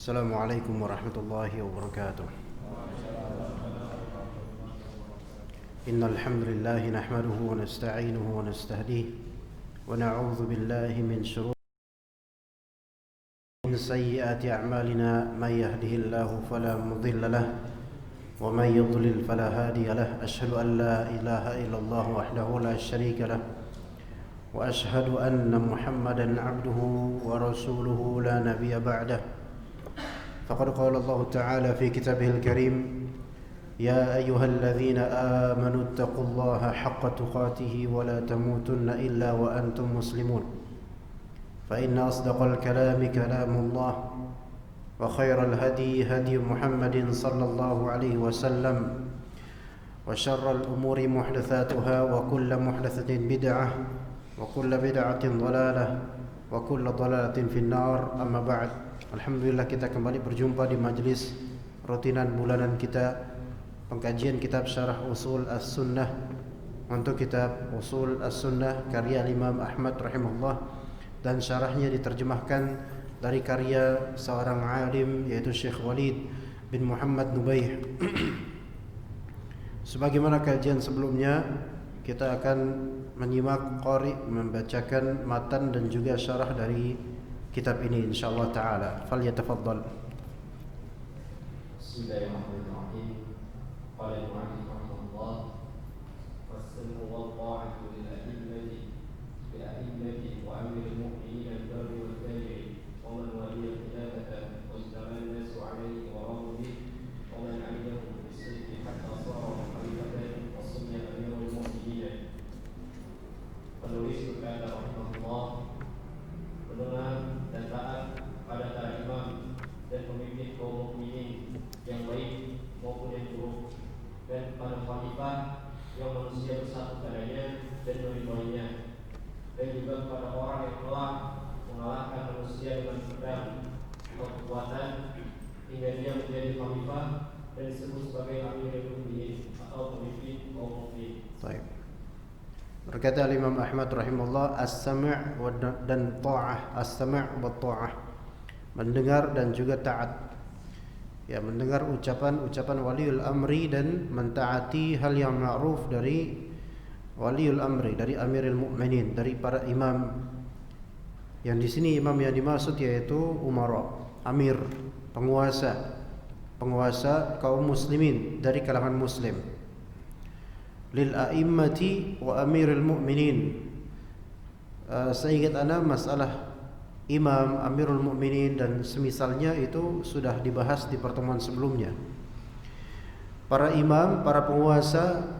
السلام عليكم ورحمة الله وبركاته. إن الحمد لله نحمده ونستعينه ونستهديه ونعوذ بالله من شرور من سيئات أعمالنا. من يهده الله فلا مضل له ومن يضلل فلا هادي له. أشهد أن لا إله إلا الله وحده لا شريك له وأشهد أن محمدا عبده ورسوله لا نبي بعده. فقد قال الله تعالى في كتابه الكريم: يا أيها الذين آمنوا اتقوا الله حق تقاته ولا تموتن إلا وأنتم مسلمون. فإن أصدق الكلام كلام الله وخير الهدي هدي محمد صلى الله عليه وسلم وشر الأمور محدثاتها وكل محدثة بدعة وكل بدعة ضلالة وكل ضلالة في النار. أما بعد. Alhamdulillah, kita kembali berjumpa di majlis rutinan bulanan kita, pengkajian kitab Syarah Usul As-Sunnah untuk kitab Usul As-Sunnah karya Imam Ahmad rahimahullah, dan syarahnya diterjemahkan dari karya seorang alim yaitu Syekh Walid bin Muhammad Nubaih. Sebagaimana kajian sebelumnya, kita akan menyimak qari membacakan matan dan juga syarah dari kitab ini insyaallah taala. Falyatafaddal. Bismillahirrahmanirrahim. Qala al-mu'allif rahimahullah, was-sam'u wal-ta'atu lil-a'immati wa amiril mu'minin al-barri wal-tabi'in wa man waliya khilafata wa ijtama an-nasu 'alayhi wa radu bihi wa man 'amilahum bis-sidqi hatta sara khalifatan wa summiya amirul mu'minin. Penulis berkata rahimahullah, mendengar dan taat pada para imam dan pemimpin kaum mukminin yang baik maupun yang buruk, dan pada khalifah yang manusia bersatu padanya dan meridhoinya, dan juga kepada orang yang telah mengalahkan manusia dengan pedang atau kekuatan hingga dia menjadi khalifah dan disebut sebagai amirul mukminin atau pemimpin kaum mukminin. Baik. Berkata Imam Ahmad rahimahullah, as-sam' dan ta'ah, as-sam' wa ta'ah, mendengar dan juga taat. Ya, mendengar ucapan waliul amri dan mentaati hal yang ma'ruf dari waliul amri, dari amirul mukminin, dari para imam. Yang di sini imam yang dimaksud yaitu umara, amir, penguasa kaum muslimin dari kalangan muslim. Lil a'immati wa amiril mu'minin. Seingat ana masalah imam, amirul mu'minin dan semisalnya itu sudah dibahas di pertemuan sebelumnya. Para imam, para penguasa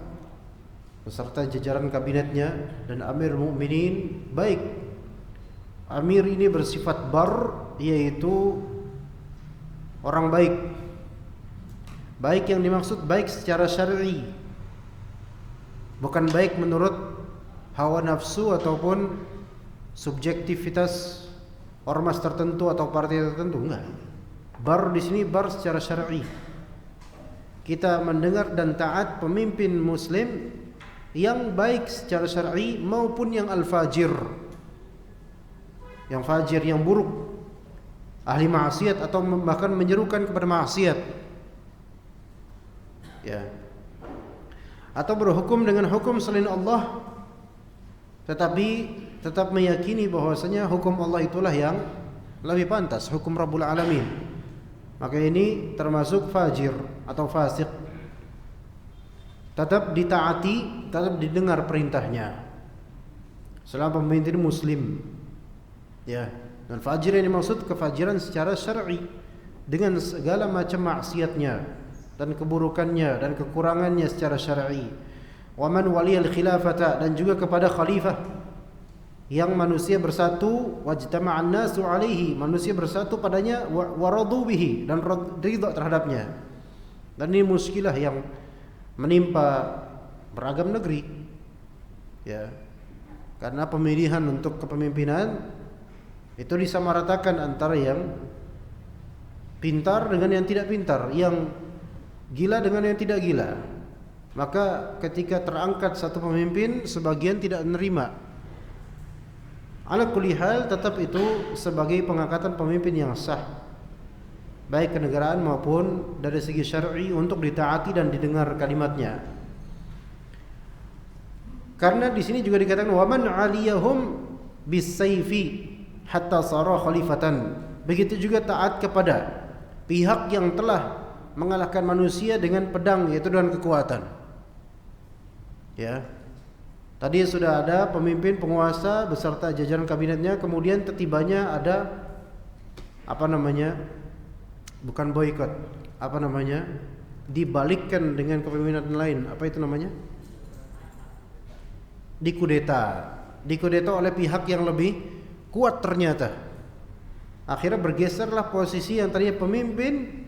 beserta jajaran kabinetnya dan amirul mu'minin, baik amir ini bersifat bar, yaitu orang baik. Baik yang dimaksud baik secara syar'i, bukan baik menurut hawa nafsu ataupun subjektivitas ormas tertentu atau partai tertentu, enggak. Bar di sini bar secara syar'i. Kita mendengar dan taat pemimpin muslim yang baik secara syar'i maupun yang al-fajir. Yang fajir, yang buruk, ahli maksiat atau bahkan menyerukan kepada maksiat. Ya. Atau berhukum dengan hukum selain Allah, tetapi tetap meyakini bahwasanya hukum Allah itulah yang lebih pantas, hukum Rabbul Alamin. Maka ini termasuk fajir atau fasik. Tetap ditaati, tetap didengar perintahnya selama pemimpin muslim. Ya, dan fajir yang dimaksud kefajiran secara syar'i dengan segala macam maksiatnya dan keburukannya dan kekurangannya secara syar'i. Wa man waliyal khilafata, dan juga kepada khalifah yang manusia bersatu, wajtama'an nasu alaihi, manusia bersatu padanya, wa radu bihi, dan ridha terhadapnya. Dan ini muskilah yang menimpa beragam negeri. Ya. Karena pemilihan untuk kepemimpinan itu disamaratakan antara yang pintar dengan yang tidak pintar, yang gila dengan yang tidak gila. Maka ketika terangkat satu pemimpin, sebagian tidak menerima. Ala kulli hal, tetap itu sebagai pengangkatan pemimpin yang sah. baik kenegaraan maupun dari segi syar'i untuk ditaati dan didengar kalimatnya. Karena di sini juga dikatakan wa man 'aliyahum bisayfi hatta sara khalifatan. Begitu juga taat kepada pihak yang telah mengalahkan manusia dengan pedang, yaitu dengan kekuatan. Ya. Tadi sudah ada pemimpin penguasa beserta jajaran kabinetnya, kemudian tibanya ada bukan boikot, dibalikkan dengan kepemimpinan lain. Apa itu namanya? Dikudeta oleh pihak yang lebih kuat ternyata. Akhirnya bergeserlah posisi yang tadinya pemimpin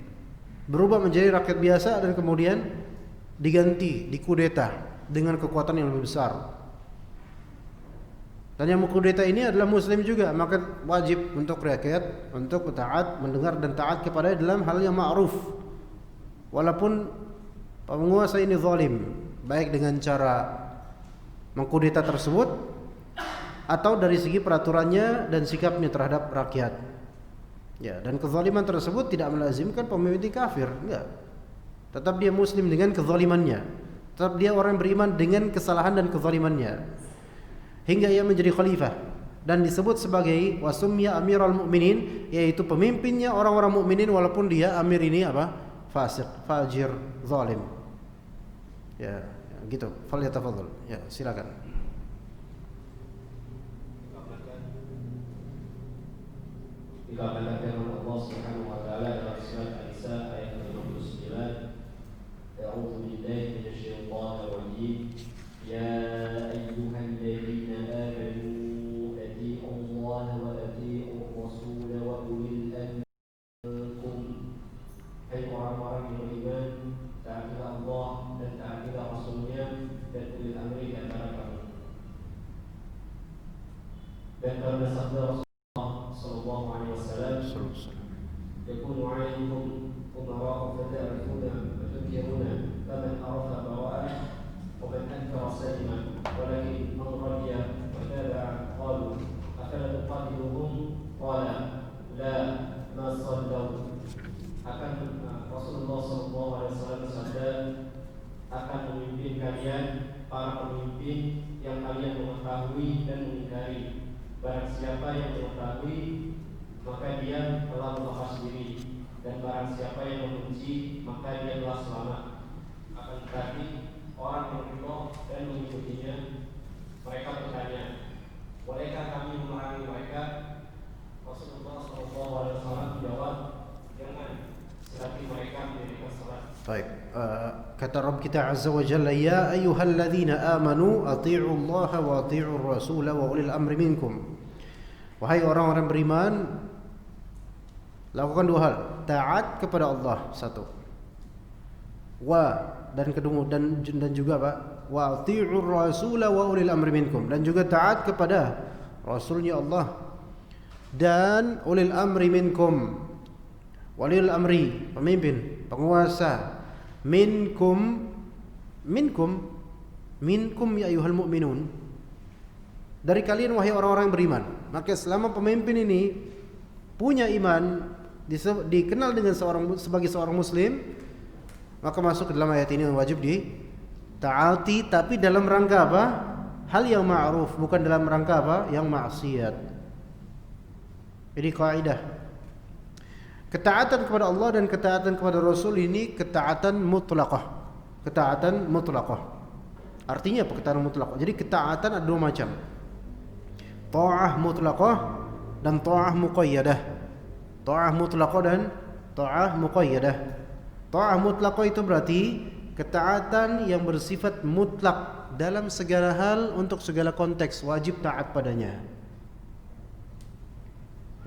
berubah menjadi rakyat biasa dan kemudian diganti, dikudeta dengan kekuatan yang lebih besar. Dan yang mengkudeta ini adalah muslim juga, maka wajib untuk rakyat untuk taat, mendengar dan taat kepada dalam hal yang ma'ruf. Walaupun penguasa ini zalim, baik dengan cara mengkudeta tersebut atau dari segi peraturannya dan sikapnya terhadap rakyat. Ya, dan kezaliman tersebut tidak melazimkan pemimpin kafir, enggak. Tetap dia muslim dengan kezalimannya. Tetap dia orang beriman dengan kesalahan dan kezalimannya. Hingga ia menjadi khalifah dan disebut sebagai wasumya amirul mukminin, yaitu pemimpinnya orang-orang mukminin walaupun dia amir ini fasik, fajir, zalim. Ya, gitu. Falyatafadhal. Ya, silakan. Dikatakan firman Allah Subhanahu wa taala dalam surat An-Nisa ayat 59, A'udzu billahi minasyaitonir rajim. Ya ayyuhalladzina amanu atii'u Allah wa atii'ur rasul wa ulil amri minkum. Hai orang-orang yang beriman, taatilah Allah dan taatilah Rasulnya dan ulil amri di antara kamu. Dan karena sabda Rasulullah sallallahu alaihi wasallam, yakunu alaikum umara'u fata'rifuna wa tunkiruna faman arafa bara'ah wa man ankara salima walakin man radiya wa taba'a qalu afala tuqatiluhum qala la ma sallu. Akan Rasulullah sallallahu alaihi wasallam bersabda, akan memimpin kalian para pemimpin yang kalian mengetahui dan mengingkari. Barang siapa yang mengetahui, maka dia telah melepas diri, dan barang siapa yang membenci, maka dia telah selamat. Akan tetapi orang yang ridho dan mengikutinya, mereka bertanya, bolehkah kami memerangi mereka? Rasulullah SAW menjawab, jangan, selagi mereka mendirikan salat. Baik, kata Rabb kita Azza wa Jalla, ya ayyuhalladzina amanu atii'u Allah wa atii'ur rasul wa ulil amri minkum. Wahai orang-orang beriman, lakukan dua hal. Taat kepada Allah, satu. Dan juga apa? Wa atii'ur rasul wa ulil amri minkum, dan juga taat kepada Rasulnya Allah dan ulil amri minkum. Walil amri, pemimpin, penguasa. Minkum ya ayyuhal mu'minun, dari kalian wahai orang-orang yang beriman. Maka selama pemimpin ini punya iman, dikenal dengan sebagai seorang muslim, maka masuk ke dalam ayat ini wajib ditaati, tapi dalam rangka apa? Hal yang ma'ruf, bukan dalam rangka apa? Yang maksiat. Ini kaidah. Ketaatan kepada Allah dan ketaatan kepada Rasul ini ketaatan mutlaqah. Ketaatan mutlaqah. Artinya apa ketaatan mutlaqah? Jadi ketaatan ada dua macam. Ta'ah mutlaqah dan ta'ah muqayyadah. Ta'ah mutlaqah dan ta'ah muqayyadah. Ta'ah mutlaqah itu berarti ketaatan yang bersifat mutlak dalam segala hal untuk segala konteks, wajib taat padanya.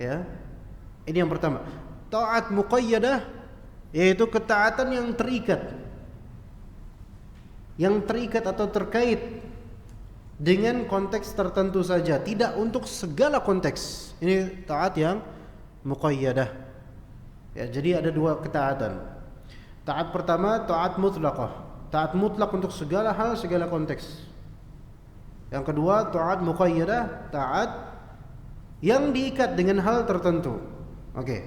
Ya. Ini yang pertama. Taat muqayyadah yaitu ketaatan yang terikat. Yang terikat atau terkait dengan konteks tertentu saja, tidak untuk segala konteks. Ini taat yang muqayyadah. Ya, jadi ada dua ketaatan. Taat pertama taat mutlaqah. Taat mutlak untuk segala hal, segala konteks. Yang kedua taat muqayyadah, taat yang diikat dengan hal tertentu. Oke.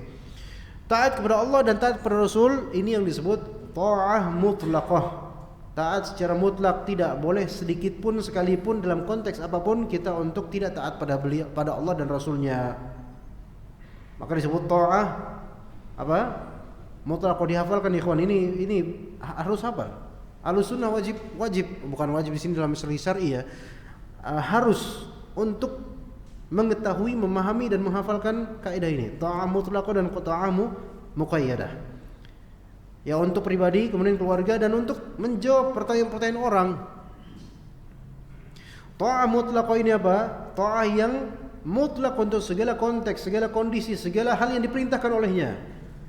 Taat kepada Allah dan taat kepada Rasul, ini yang disebut ta'ah mutlaqah. Taat secara mutlak, tidak boleh sedikit pun sekalipun dalam konteks apapun kita untuk tidak taat pada Allah dan Rasulnya. Maka disebut ta'ah apa? Mutlaq. Dihafalkan ikhwan, ini harus hafal. Ahlussunnah wajib, bukan wajib di sini dalam istilah syar'i ya. Harus untuk mengetahui, memahami dan menghafalkan kaidah ini. Ta'ah mutlaqah dan ta'ah muqayyadah. Ya, untuk pribadi, kemudian keluarga, dan untuk menjawab pertanyaan-pertanyaan orang. Ta'ah mutlaqah ini apa? Ta'ah yang mutlak untuk segala konteks, segala kondisi, segala hal yang diperintahkan olehnya.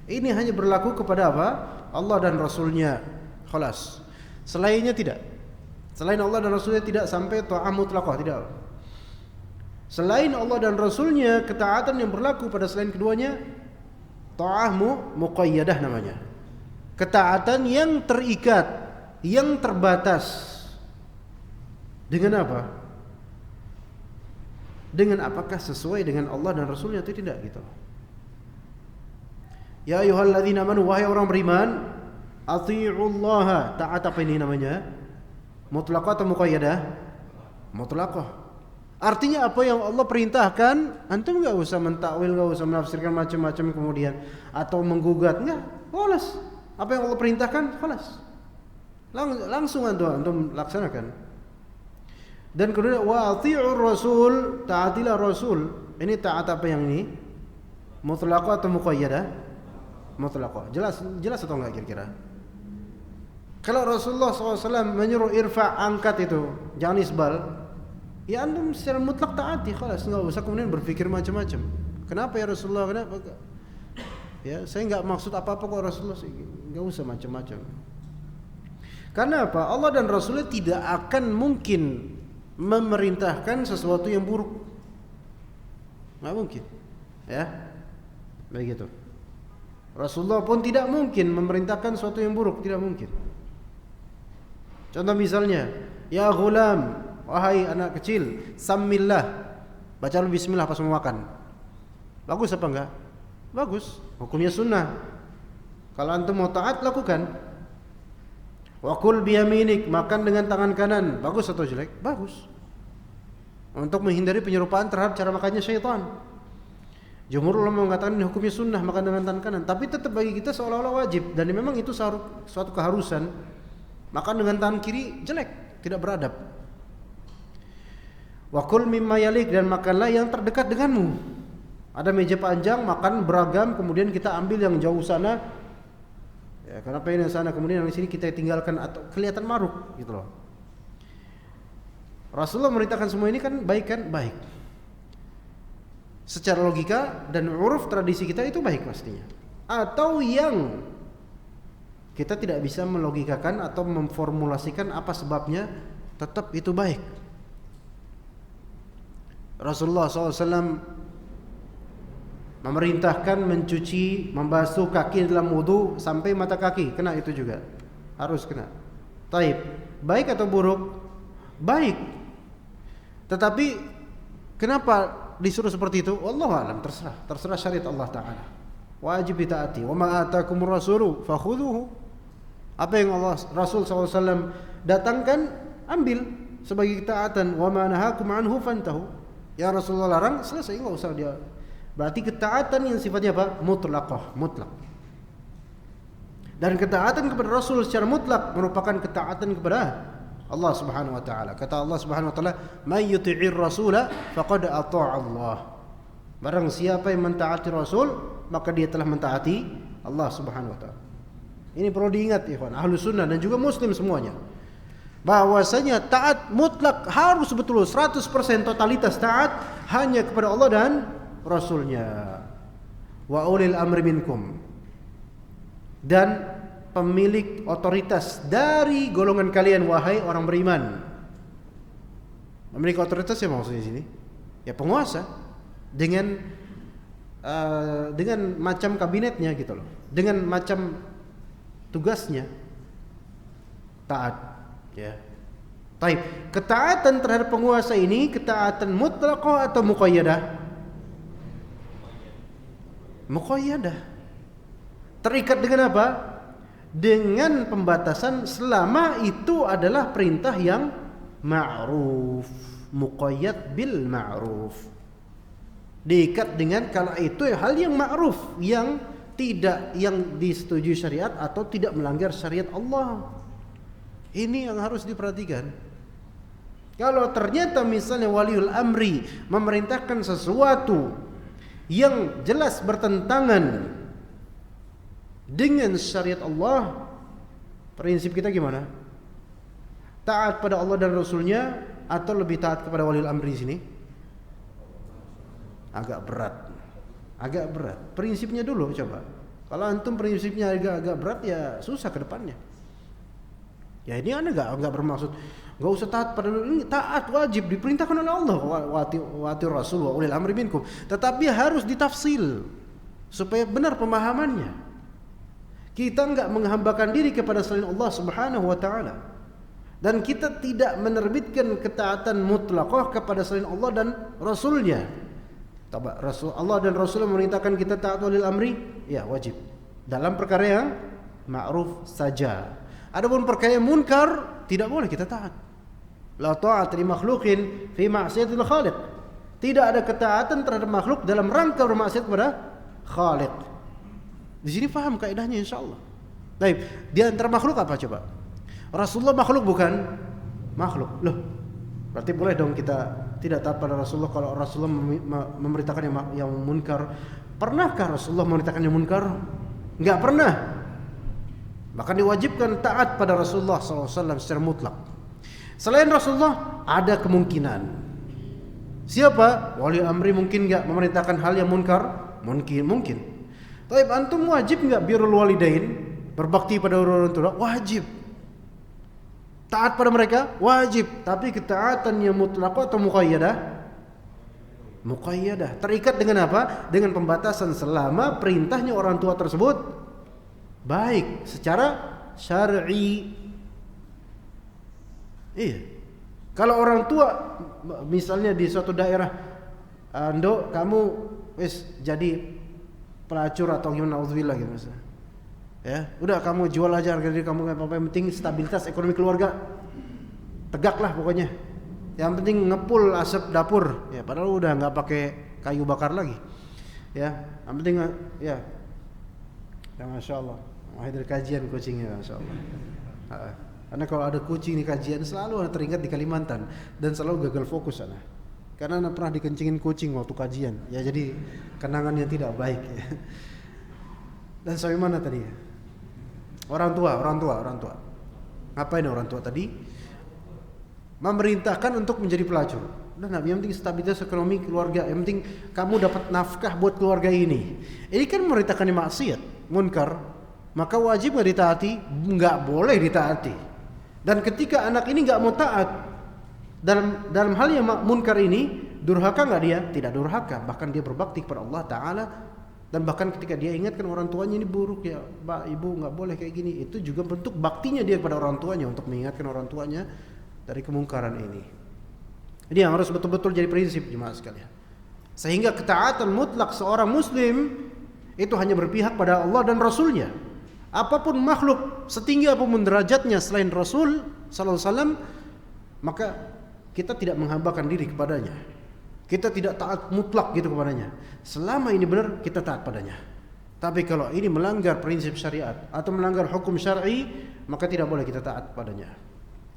Ini hanya berlaku kepada apa? Allah dan Rasulnya. Khalas. Selainnya tidak. Selain Allah dan Rasulnya tidak sampai ta'ah mutlaqah, tidak. Selain Allah dan Rasulnya, ketaatan yang berlaku pada selain keduanya ta'ah muqayyadah namanya. Ketaatan yang terikat, yang terbatas. Dengan apa? Dengan apakah sesuai dengan Allah dan Rasulnya atau tidak gitu. Ya ayyuhalladzina amanu, wahai orang beriman, athi'ullaha. Taat apa ini namanya? Mutlaqah atau muqayyadah? Mutlaqah. Artinya apa yang Allah perintahkan, antum enggak usah mentakwil, enggak usah menafsirkan macam-macam kemudian atau menggugat, enggak. Khalas. Apa yang Allah perintahkan, khalas. Langsung antum laksanakan. Dan kemudian wa athi'ur rasul, taatilah Rasul. Ini taat apa yang ini? Mutlaqah atau muqayyadah? Mutlaqah. Jelas atau enggak kira-kira? Kalau Rasulullah SAW menyuruh irfa, angkat itu, jangan isbal, ya antum secara mutlak taati, khalas, enggak usah kemudian berpikir macam-macam. Kenapa ya Rasulullah? Kenapa? Ya, saya enggak maksud apa-apa kok Rasulullah, enggak usah macam-macam. Karena apa? Allah dan Rasulnya tidak akan mungkin memerintahkan sesuatu yang buruk. Enggak mungkin. Ya. Begitu. Rasulullah pun tidak mungkin memerintahkan sesuatu yang buruk, tidak mungkin. Contoh misalnya, ya ghulam, wahai anak kecil, sammillah, baca lu bismillah pas mau makan. Bagus apa enggak? Bagus, hukumnya sunnah. Kalau antum mau taat, lakukan. Wa kul biyaminik, makan dengan tangan kanan. Bagus atau jelek? Bagus. Untuk menghindari penyerupaan terhadap cara makannya syaitan. Jumhur ulama mengatakan ini hukumnya sunnah, makan dengan tangan kanan. Tapi tetap bagi kita seolah-olah wajib. Dan memang itu suatu keharusan. Makan dengan tangan kiri jelek, tidak beradab. Wa kul mimma yalik, dan makanlah yang terdekat denganmu. Ada meja panjang, makan beragam, kemudian kita ambil yang jauh sana. Ya, kenapa ini yang sana, kemudian yang di sini kita tinggalkan, atau kelihatan maruk gitu loh. Rasulullah merintahkan semua ini kan baik kan? Baik. Secara logika dan uruf tradisi kita itu baik pastinya. Atau yang kita tidak bisa melogikakan atau memformulasikan apa sebabnya, tetap itu baik. Rasulullah SAW memerintahkan mencuci, membasuh kaki dalam wudu sampai mata kaki, kena itu juga, harus kena. Taib, baik atau buruk? Baik. Tetapi kenapa disuruh seperti itu? Wallahu a'lam, terserah syariat Allah Ta'ala. Wajib ditaati. Wa ma atakumur rasulu fakhudhuhu. Apa yang Allah Rasul SAW datangkan, ambil sebagai ketaatan. Wa ma nahakum anhu fantahu. Ya Rasulullah larang, selesai, enggak usah dia. Berarti ketaatan yang sifatnya apa? Mutlaqah, mutlak. Dan ketaatan kepada Rasul secara mutlak merupakan ketaatan kepada Allah Subhanahu wa taala. Kata Allah Subhanahu wa taala, "May yuti'ir rasula faqad ata'a Allah." Barang siapa yang mentaati Rasul, maka dia telah mentaati Allah Subhanahu wa taala. Ini perlu diingat ikhwan, Ahlus Sunnah dan juga muslim semuanya. Bahwasanya taat mutlak harus betul 100% totalitas taat hanya kepada Allah dan Rasulnya. Wa ulil amri minkum, dan pemilik otoritas dari golongan kalian, wahai orang beriman. Memiliki otoritas ya maksudnya sini? Ya penguasa dengan macam kabinetnya gitu loh, dengan macam tugasnya. Taat, ya. Taib. Ketaatan terhadap penguasa ini ketaatan mutlaqah atau muqayyadah? Muqayyadah. Terikat dengan apa? Dengan pembatasan selama itu adalah perintah yang ma'ruf, muqayyad bil ma'ruf. Diikat dengan kalau itu hal yang ma'ruf, yang disetujui syariat atau tidak melanggar syariat Allah. Ini yang harus diperhatikan. Kalau ternyata misalnya waliul amri memerintahkan sesuatu yang jelas bertentangan dengan syariat Allah, prinsip kita gimana? Taat pada Allah dan Rasulnya atau lebih taat kepada waliul amri sini? Agak berat. Prinsipnya dulu coba. Kalau antum prinsipnya agak berat, ya susah ke depannya. Ya ini Anda enggak bermaksud enggak usah taat pada ini, taat wajib diperintahkan oleh Allah wa Rasul wa ulil amri minkum. Tetapi harus ditafsil supaya benar pemahamannya. Kita enggak menghambakan diri kepada selain Allah Subhanahu wa taala. Dan kita tidak menerbitkan ketaatan mutlaqah kepada selain Allah dan Rasulnya. Allah dan Rasul memerintahkan kita taat walil amri, ya wajib. Dalam perkara yang ma'ruf saja. Adapun perkara yang munkar tidak boleh kita taat. La ta'ata li makhluqin fi ma'siyatil khaliq. Tidak ada ketaatan terhadap makhluk dalam rangka bermaksiat kepada Khaliq. Di sini paham kaidahnya insyaallah. Baik, di antara makhluk apa coba? Rasulullah makhluk bukan? Makhluk. Loh, berarti boleh dong kita tidak taat pada Rasulullah kalau Rasulullah memerintahkan yang munkar. Pernahkah Rasulullah memerintahkan yang munkar? Enggak pernah. Maka diwajibkan taat pada Rasulullah SAW secara mutlak. Selain Rasulullah ada kemungkinan. Siapa? Wali amri mungkin enggak memerintahkan hal yang munkar? Mungkin. Tapi antum wajib enggak birrul walidain, berbakti pada orang tua? Wajib. Taat pada mereka? Wajib. Tapi ketaatan yang mutlak atau muqayyadah? Muqayyadah. Terikat dengan apa? Dengan pembatasan selama perintahnya orang tua tersebut baik secara syar'i. Iya. Kalau orang tua misalnya di suatu daerah, Ndok kamu wis jadi pelacur atau gimana, auzubillah gitu misalnya. Ya, udah kamu jual aja harga diri kamu, apa yang penting stabilitas ekonomi keluarga. Tegaklah pokoknya. Yang penting ngepul asap dapur. Ya, padahal udah enggak pakai kayu bakar lagi. Ya, yang penting ya. Ya masyaallah. Hadir kajian kucingnya masyaallah. Karena kalau ada kucing di kajian selalu ada teringat di Kalimantan dan selalu gagal fokus sana. Karena anak pernah dikencingin kucing waktu kajian. Ya jadi kenangannya tidak baik ya. Dan sampai mana tadi? Orang tua. Ngapain orang tua tadi? Memerintahkan untuk menjadi pelacur. Udah, yang penting stabilitas ekonomi keluarga, yang penting kamu dapat nafkah buat keluarga ini. Ini kan memerintahkan maksiat, munkar. Maka wajib enggak ditaati? Enggak boleh ditaati. Dan ketika anak ini enggak mau taat dalam hal yang munkar ini, durhaka enggak dia? Tidak durhaka, bahkan dia berbakti kepada Allah Ta'ala. Dan bahkan ketika dia ingatkan orang tuanya ini buruk ya, Pak, Ibu enggak boleh kayak gini, itu juga bentuk baktinya dia kepada orang tuanya untuk mengingatkan orang tuanya dari kemungkaran ini. Ini yang harus betul-betul jadi prinsip jemaah sekalian. Sehingga ketaatan mutlak seorang muslim itu hanya berpihak pada Allah dan Rasulnya. Apapun makhluk setinggi apapun derajatnya selain Rasul sallallahu alaihi wasallam, maka kita tidak menghambakan diri kepadanya. Kita tidak taat mutlak gitu kepadanya. Selama ini benar kita taat padanya. Tapi kalau ini melanggar prinsip syariat atau melanggar hukum syar'i, maka tidak boleh kita taat padanya.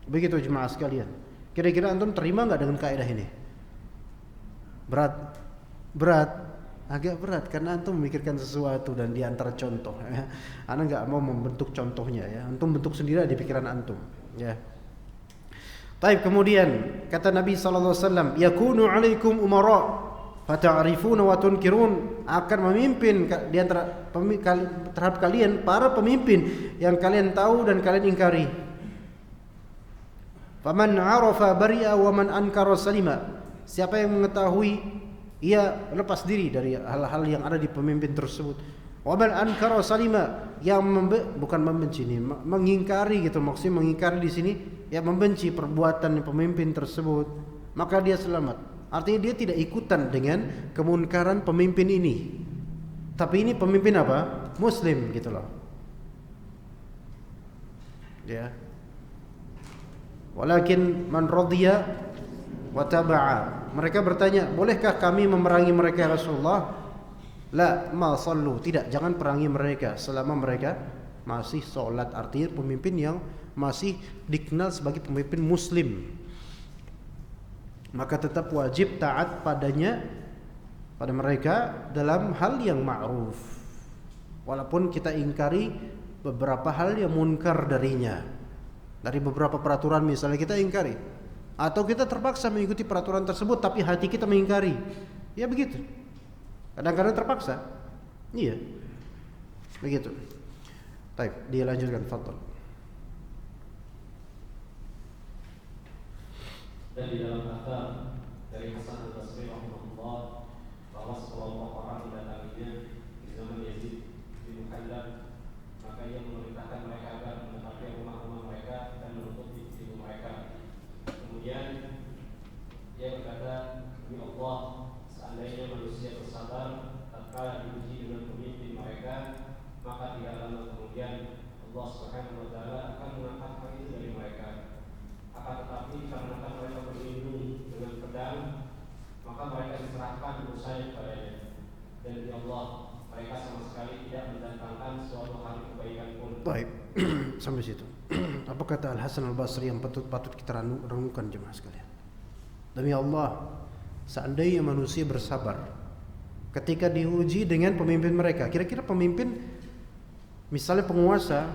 Begitu jemaah sekalian. Kira-kira antum terima enggak dengan kaidah ini? Berat. Agak berat karena antum memikirkan sesuatu dan di antara contoh ya. Ana enggak mau membentuk contohnya ya. Antum bentuk sendiri di pikiran antum ya. Baik, kemudian kata Nabi sallallahu alaihi wasallam, yakunu alaikum umara fata'rifuna wa tunkirun, akan memimpin di antara terhadap kalian para pemimpin yang kalian tahu dan kalian ingkari. Faman 'arafa bari'a wa man ankara salima. Siapa yang mengetahui ia lepas diri dari hal-hal yang ada di pemimpin tersebut. Wa man ankara salima, yang bukan membenci ini, mengingkari gitu, maksudnya mengingkari di sini ya membenci perbuatan pemimpin tersebut, maka dia selamat. Artinya dia tidak ikutan dengan kemunkaran pemimpin ini. Tapi ini pemimpin apa? Muslim gitu loh. Ya. Walakin man radiya wa taba'a. Mereka bertanya, bolehkah kami memerangi mereka ya Rasulullah? La ma sallu. Tidak, jangan perangi mereka selama mereka masih sholat. Artinya pemimpin yang masih dikenal sebagai pemimpin muslim, maka tetap wajib taat padanya, pada mereka dalam hal yang ma'ruf, walaupun kita ingkari beberapa hal yang munkar darinya. Dari beberapa peraturan misalnya kita ingkari, atau kita terpaksa mengikuti peraturan tersebut tapi hati kita mengingkari. Ya begitu. Kadang-kadang terpaksa. Iya. Begitu. Baik, dia lanjutkan, fadhal. Dan di dalam kata dari Hasan al-Basri rahimahullah bahwa sekelompok orang mendatanginya di zaman Yazid bin Muhammad, maka ia memerintahkan mereka agar mendekati rumah-rumah mereka dan menutup pintu mereka. Kemudian ia berkata, demi Allah, seandainya manusia bersabar tatkala diuji dengan pemimpin mereka, maka tidak lama kemudian Allah Subhanahu wa taala akan mengangkat hal itu dari mereka. Akan tetapi karena mereka berlindung dengan pedang, maka mereka diserahkan usahanya kepadanya. Dan demi Allah, mereka sama sekali tidak mendatangkan suatu hari kebaikan pun. Baik, sampai situ. Apa kata Al-Hasan Al-Basri yang patut kita renungkan jemaah sekalian? Demi Allah, seandainya manusia bersabar ketika diuji dengan pemimpin mereka. Kira-kira pemimpin, misalnya penguasa,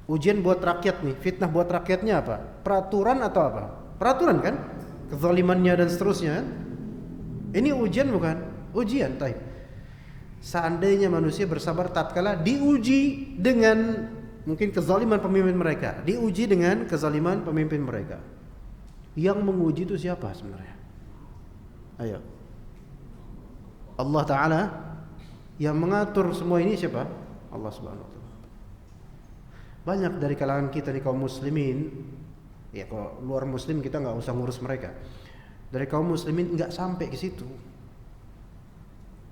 ujian buat rakyat nih, fitnah buat rakyatnya apa? Peraturan atau apa? Peraturan kan? Kezalimannya dan seterusnya. Ini ujian bukan? Ujian, taib. Seandainya manusia bersabar tatkala diuji dengan mungkin kezaliman pemimpin mereka, diuji dengan kezaliman pemimpin mereka. Yang menguji itu siapa sebenarnya? Ayo. Allah Ta'ala. Yang mengatur semua ini siapa? Allah Subhanahu wa ta'ala. Banyak dari kalangan kita nih kaum muslimin, ya kalau luar muslim kita nggak usah ngurus mereka. Dari kaum muslimin nggak sampai ke situ,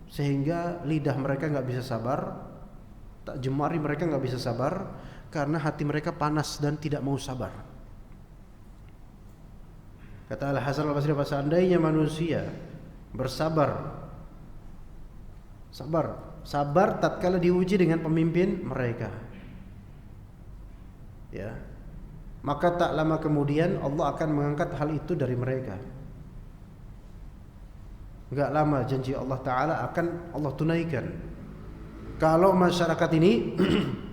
sehingga lidah mereka nggak bisa sabar, tak jemari mereka nggak bisa sabar karena hati mereka panas dan tidak mau sabar. Kata Al-Hasan Al-Basri, seandainya manusia bersabar, sabar tatkala diuji dengan pemimpin mereka, ya, maka tak lama kemudian Allah akan mengangkat hal itu dari mereka. Enggak lama janji Allah Ta'ala akan Allah tunaikan kalau masyarakat ini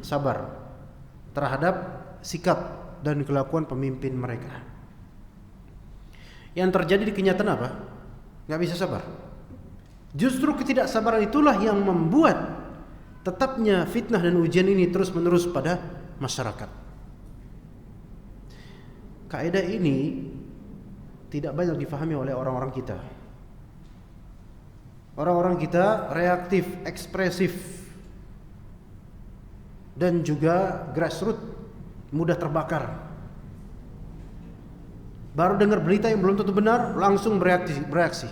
sabar terhadap sikap dan kelakuan pemimpin mereka. Yang terjadi di kenyataan apa? Enggak bisa sabar. Justru ketidaksabaran itulah yang membuat tetapnya fitnah dan ujian ini terus menerus pada masyarakat. Kaidah ini tidak banyak difahami oleh orang-orang kita. Orang-orang kita reaktif, ekspresif, dan juga grassroots, mudah terbakar. Baru dengar berita yang belum tentu benar, langsung bereaksi.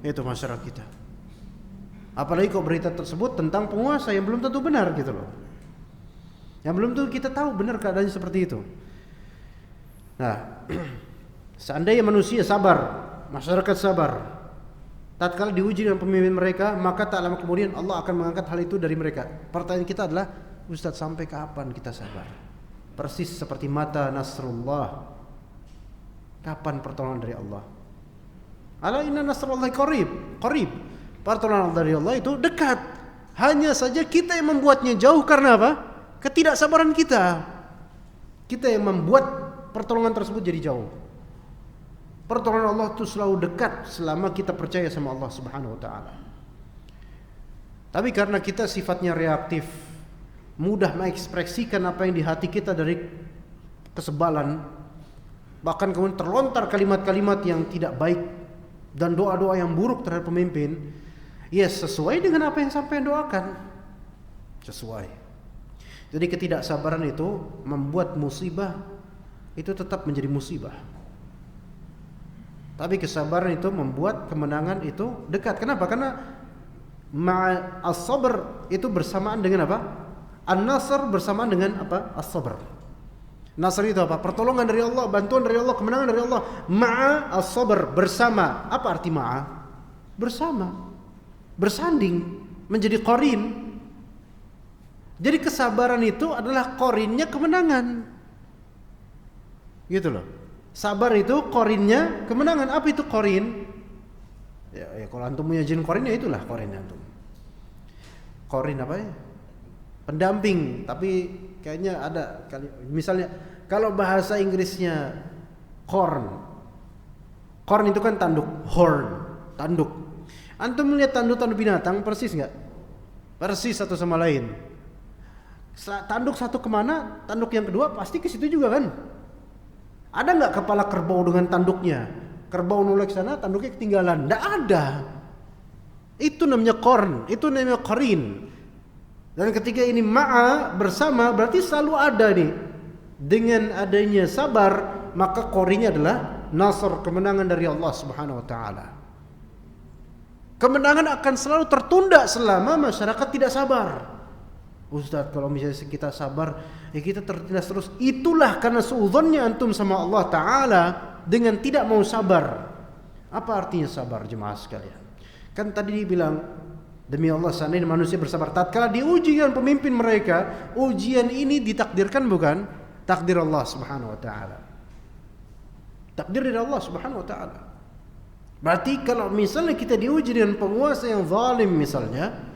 Itu masyarakat kita. Apalagi kalau berita tersebut tentang penguasa yang belum tentu benar gitu loh. Yang belum tentu kita tahu benar keadaannya seperti itu. Nah, seandainya manusia sabar, masyarakat sabar, tatkala diuji dengan pemimpin mereka, maka tak lama kemudian Allah akan mengangkat hal itu dari mereka. Pertanyaan kita adalah, Ustaz, sampai kapan kita sabar? Persis seperti mata Nasrullah. Kapan pertolongan dari Allah? Ala inna nasrullahi qarib. Pertolongan dari Allah itu dekat. Hanya saja kita yang membuatnya jauh karena apa? Ketidaksabaran kita. Kita yang membuat pertolongan tersebut jadi jauh. Pertolongan Allah itu selalu dekat selama kita percaya sama Allah Subhanahu wa taala. Tapi karena kita sifatnya reaktif, mudah mengekspresikan apa yang di hati kita dari kesebalan, bahkan kemudian terlontar kalimat-kalimat yang tidak baik dan doa-doa yang buruk terhadap pemimpin, ya sesuai dengan apa yang sampai doakan. Sesuai. Jadi ketidaksabaran itu membuat musibah itu tetap menjadi musibah. Tapi kesabaran itu membuat kemenangan itu dekat. Kenapa? Karena ma'a as-sabr itu bersamaan dengan apa? An-nasr bersamaan dengan apa? As-sabr. Nasr itu apa? Pertolongan dari Allah, bantuan dari Allah, kemenangan dari Allah. Ma'a as-sabr, bersama. Apa arti ma'a? Bersama. Bersanding, menjadi qarin. Jadi kesabaran itu adalah qarinnya kemenangan. Gitu loh. Sabar itu qarinnya kemenangan. Apa itu qarin? Ya kalau antum punya jin qarin ya itulah qarin antum. Qarin apa ya? Pendamping, tapi kayaknya ada misalnya kalau bahasa Inggrisnya corn. Corn itu kan tanduk, horn, tanduk. Antum melihat tanduk-tanduk binatang persis enggak? Persis satu sama lain. Tanduk satu kemana, tanduk yang kedua pasti ke situ juga kan? Ada nggak kepala kerbau dengan tanduknya? Kerbau noleh ke sana, tanduknya ketinggalan. Nggak ada. Itu namanya korn, itu namanya qarin. Dan ketika ini ma'a bersama, berarti selalu ada nih. Dengan adanya sabar, maka qarinnya adalah nasr, kemenangan dari Allah Subhanahu wa taala. Kemenangan akan selalu tertunda selama masyarakat tidak sabar. Ustaz, kalau misalnya kita sabar, ya kita tertindas terus. Itulah karena suudzonnya antum sama Allah Ta'ala dengan tidak mau sabar. Apa artinya sabar jemaah sekalian? Kan tadi dibilang, demi Allah seandainya manusia bersabar. Tatkala diuji dengan pemimpin mereka, ujian ini ditakdirkan bukan? Takdir Allah Subhanahu wa Ta'ala. Takdir dari Allah Subhanahu wa Ta'ala. Berarti kalau misalnya kita diuji dengan penguasa yang zalim misalnya,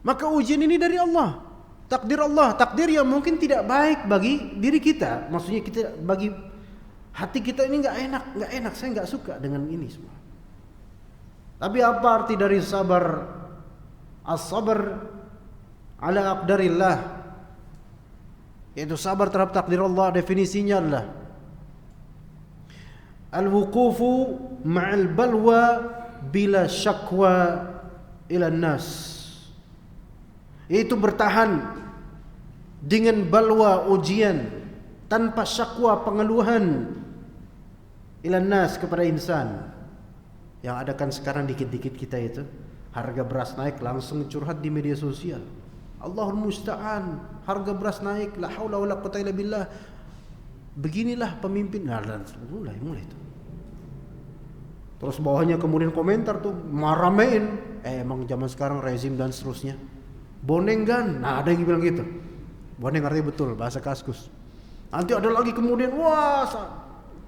maka ujian ini dari Allah. Takdir Allah, takdir yang mungkin tidak baik bagi diri kita. Maksudnya kita bagi hati kita ini enggak enak, saya enggak suka dengan ini semua. Tapi apa arti dari sabar? As-sabr ala aqdarillah. Yaitu sabar terhadap takdir Allah, definisinya adalah al-wuqufu ma'al balwa bila syakwa ila nas. Yaitu bertahan dengan balwa ujian tanpa syakwa pengeluhan ilan nas kepada insan. Yang ada kan sekarang dikit-dikit kita itu harga beras naik langsung curhat di media sosial. Allahul musta'an, harga beras naik, la haula wala quwwata illa billah. Beginilah pemimpin. Nah, mulai itu. Terus bawahnya kemudian komentar tuh maramein, emang zaman sekarang rezim dan seterusnya. Bonenggan, nah ada yang bilang gitu. Boneng artinya betul, bahasa Kaskus. Nanti ada lagi kemudian, wah,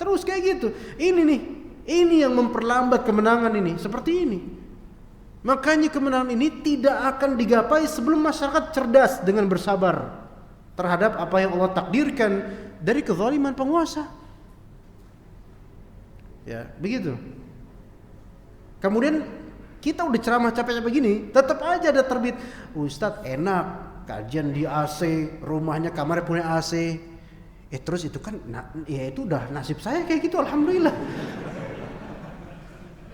terus kayak gitu. Ini yang memperlambat kemenangan ini, seperti ini. Makanya kemenangan ini tidak akan digapai sebelum masyarakat cerdas dengan bersabar terhadap apa yang Allah takdirkan dari kezaliman penguasa. Ya, begitu. Kemudian kita udah ceramah capek-capek begini, tetap aja ada terbit. Ustadz enak, kajian di AC, rumahnya kamarnya punya AC. Terus itu kan, ya itu udah nasib saya kayak gitu, alhamdulillah.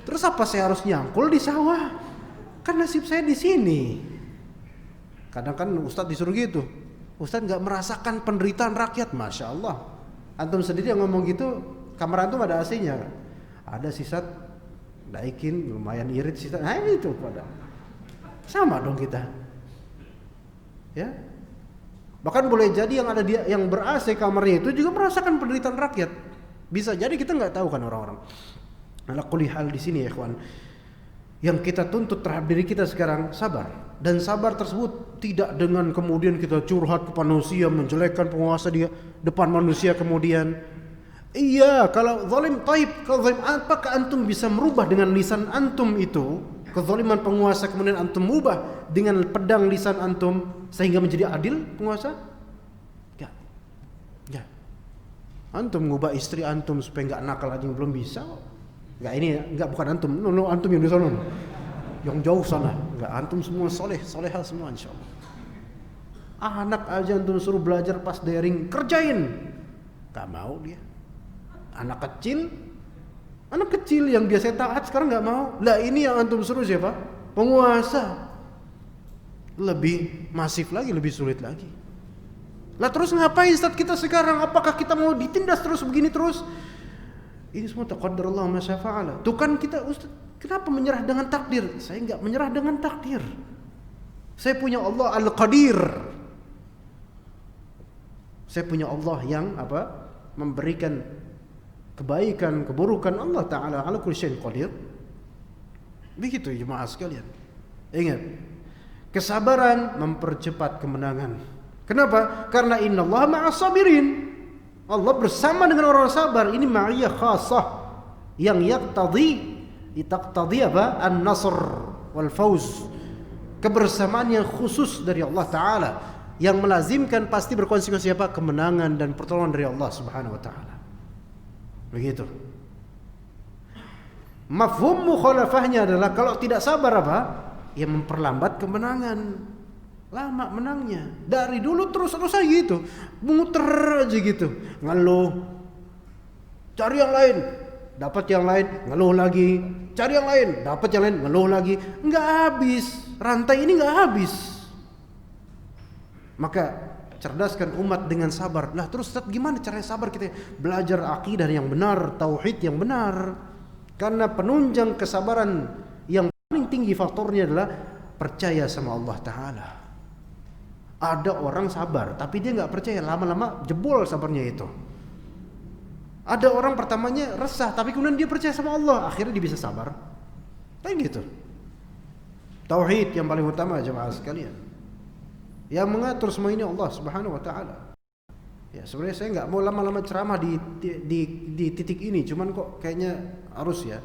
Terus apa saya harus nyangkul di sawah? Kan nasib saya di sini. Kadang kan Ustadz disuruh gitu. Ustadz nggak merasakan penderitaan rakyat, masya Allah. Antum sendiri yang ngomong gitu, kamar antum ada AC-nya. Ada sisa naikin lumayan irit sih, nah itu pada sama dong kita, ya. Bahkan boleh jadi yang ada dia yang ber-AC kamarnya itu juga merasakan penderitaan rakyat. Bisa jadi kita nggak tahu kan orang-orang. Ala kulli hal di sini ya ikhwan, yang kita tuntut terhadap diri kita sekarang sabar, dan sabar tersebut tidak dengan kemudian kita curhat ke manusia, menjelekkan penguasa di depan manusia kemudian. Iya, kalau zalim taib, kalau zalim apakah antum bisa merubah dengan lisan antum itu kezaliman penguasa, kemudian antum merubah dengan pedang lisan antum sehingga menjadi adil penguasa? Enggak. Antum ngubah istri antum supaya enggak nakal aja belum bisa. Enggak, ini enggak, bukan antum. No, antum yang di sana. Yang jauh sana. Enggak, antum semua solehah semua insyaallah. Anak aja antum suruh belajar pas daring, kerjain. Enggak mau dia. Anak kecil yang biasa taat sekarang nggak mau. Lah ini yang antum suruh siapa? Penguasa. Lebih masif lagi, lebih sulit lagi. Lah terus ngapain Ustaz kita sekarang? Apakah kita mau ditindas terus begini terus? Ini semua taqaddarallah ma syafa'ala. Tuh kan kita Ustaz, Kenapa menyerah dengan takdir? Saya enggak menyerah dengan takdir. Saya punya Allah Al-Qadir. Saya punya Allah yang memberikan kebaikan, keburukan. Allah Ta'ala ala kulli syai'in qadir. Begitu jemaah sekalian. Ingat, kesabaran mempercepat kemenangan. Kenapa? Karena innallaha ma'as sabirin. Allah bersama dengan orang sabar. Ini ma'iyah khasah yang taqtadi an-nasr wal fauz. Kebersamaan yang khusus dari Allah Ta'ala yang melazimkan pasti berkonsekuensi kemenangan dan pertolongan dari Allah Subhanahu wa taala. Begitu. Mafhum mukhalafahnya adalah kalau tidak sabar ya memperlambat kemenangan. Lama menangnya. Dari dulu terus aja gitu. Muter aja gitu. Ngeluh. Cari yang lain. Dapat yang lain, ngeluh lagi. Cari yang lain, dapat yang lain, ngeluh lagi. Enggak habis. Rantai ini enggak habis. Maka cerdaskan umat dengan sabar. Lah terus gimana caranya sabar? Kita belajar akidah yang benar, tauhid yang benar. Karena penunjang kesabaran yang paling tinggi faktornya adalah percaya sama Allah Ta'ala. Ada orang sabar tapi dia gak percaya, lama-lama jebol sabarnya itu. Ada orang pertamanya resah tapi kemudian dia percaya sama Allah, akhirnya dia bisa sabar. Kayak gitu. Tauhid yang paling utama jemaah sekalian. Yang mengatur semua ini Allah Subhanahu wa taala. Ya, sebenarnya saya enggak mau lama-lama ceramah di titik ini, cuman kok kayaknya harus ya.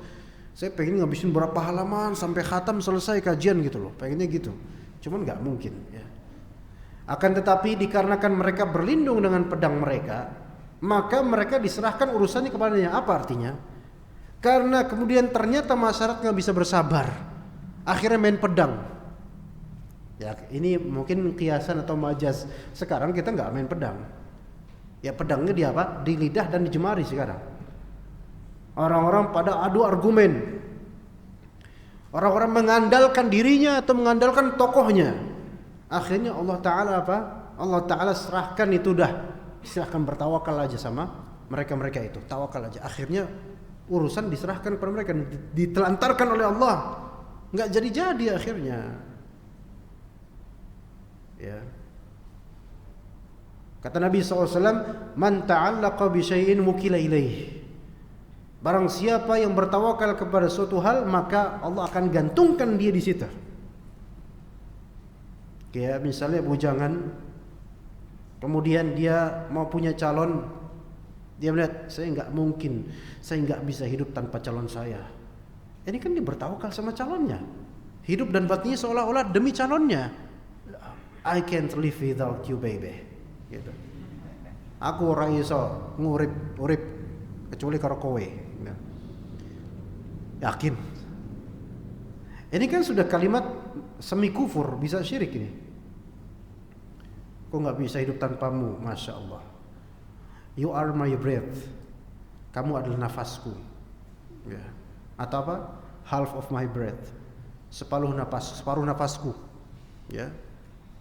Saya pengen ngabisin berapa halaman sampai khatam selesai kajian gitu loh. Pengennya gitu. Cuman enggak mungkin ya. Akan tetapi dikarenakan mereka berlindung dengan pedang mereka, maka mereka diserahkan urusannya kepadanya. Apa artinya? Karena kemudian ternyata masyarakat nggak bisa bersabar, akhirnya main pedang. Ya, ini mungkin kiasan atau majaz. Sekarang kita nggak main pedang. Ya pedangnya di apa? Di lidah dan di jemari sekarang. Orang-orang pada adu argumen. Orang-orang mengandalkan dirinya atau mengandalkan tokohnya. Akhirnya Allah Ta'ala Allah Ta'ala serahkan itu dah. Silahkan bertawakal aja sama mereka-mereka itu. Tawakal aja. Akhirnya urusan diserahkan kepada mereka, ditelantarkan oleh Allah. Enggak jadi-jadi akhirnya. Ya. Kata Nabi SAW, "Man ta'allaqa bi syai'in wukila ilaih." Barang siapa yang bertawakal kepada suatu hal, maka Allah akan gantungkan dia di situ. Kayak misalnya bujangan, kemudian dia mau punya calon, dia melihat saya nggak mungkin, saya nggak bisa hidup tanpa calon saya. Ini kan dia bertawakal sama calonnya, hidup dan matinya seolah-olah demi calonnya. I can't live without you baby. Gitu. Aku ora iso ngurip kecuali karo kowe. Yakin. Ini kan sudah kalimat semi kufur, bisa syirik ini. Aku nggak bisa hidup tanpamu, masya Allah. You are my breath. Kamu adalah nafasku. Ya. Atau apa? Half of my breath. Separuh nafasku. Ya.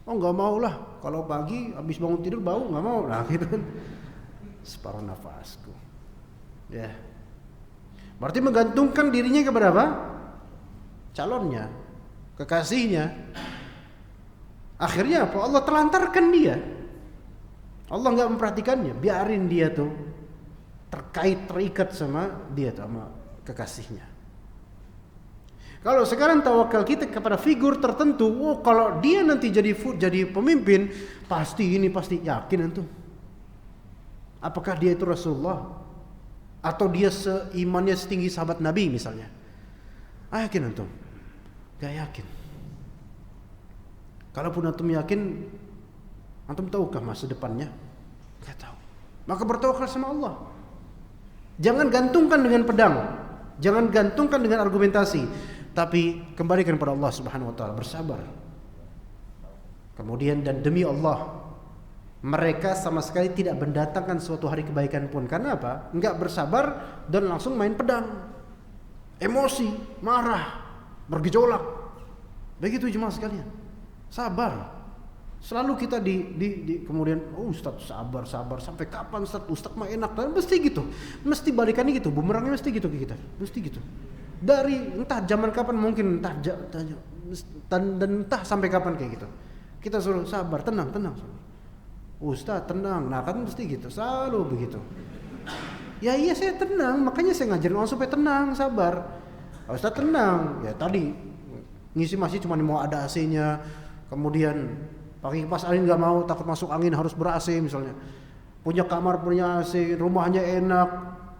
Oh nggak mau lah. Kalau pagi habis bangun tidur bau nggak mau. Nah gitu kan. Separuh nafasku. Ya. Berarti menggantungkan dirinya kepada apa? Calonnya, kekasihnya. Akhirnya apa? Allah telantarkan dia. Allah nggak memperhatikannya, biarin dia tuh terikat sama dia tuh, sama kekasihnya. Kalau sekarang tawakal kita kepada figur tertentu, oh kalau dia nanti jadi pemimpin, pasti yakin antum. Apakah dia itu Rasulullah? Atau dia seimannya setinggi sahabat Nabi misalnya? Yakin antum? Gak yakin. Kalaupun antum yakin, antum tahukah masa depannya? Gak tahu. Maka bertawakal sama Allah. Jangan gantungkan dengan pedang, jangan gantungkan dengan argumentasi, tapi kembalikan kepada Allah Subhanahu wa taala, bersabar. Kemudian dan demi Allah, mereka sama sekali tidak mendatangkan suatu hari kebaikan pun. Karena apa? Enggak bersabar dan langsung main pedang. Emosi, marah, bergejolak. Begitu jemaah sekalian. Sabar. Selalu kita kemudian, oh Ustaz sabar sampai kapan Ustaz? Ustaz mah enak. Dan mesti gitu. Mesti balikannya gitu. Bumerangnya mesti gitu ke kita. Mesti gitu. Dari entah zaman kapan, mungkin dan entah sampai kapan kayak gitu. Kita suruh sabar, tenang. Ustaz tenang, nah kan mesti gitu, selalu begitu. Ya iya saya tenang, makanya saya ngajarin orang supaya tenang, sabar. Ustaz tenang, ya tadi ngisi masih cuma mau ada AC-nya, kemudian pakai kipas angin nggak mau, takut masuk angin harus ber-AC misalnya. Punya kamar punya AC, rumahnya enak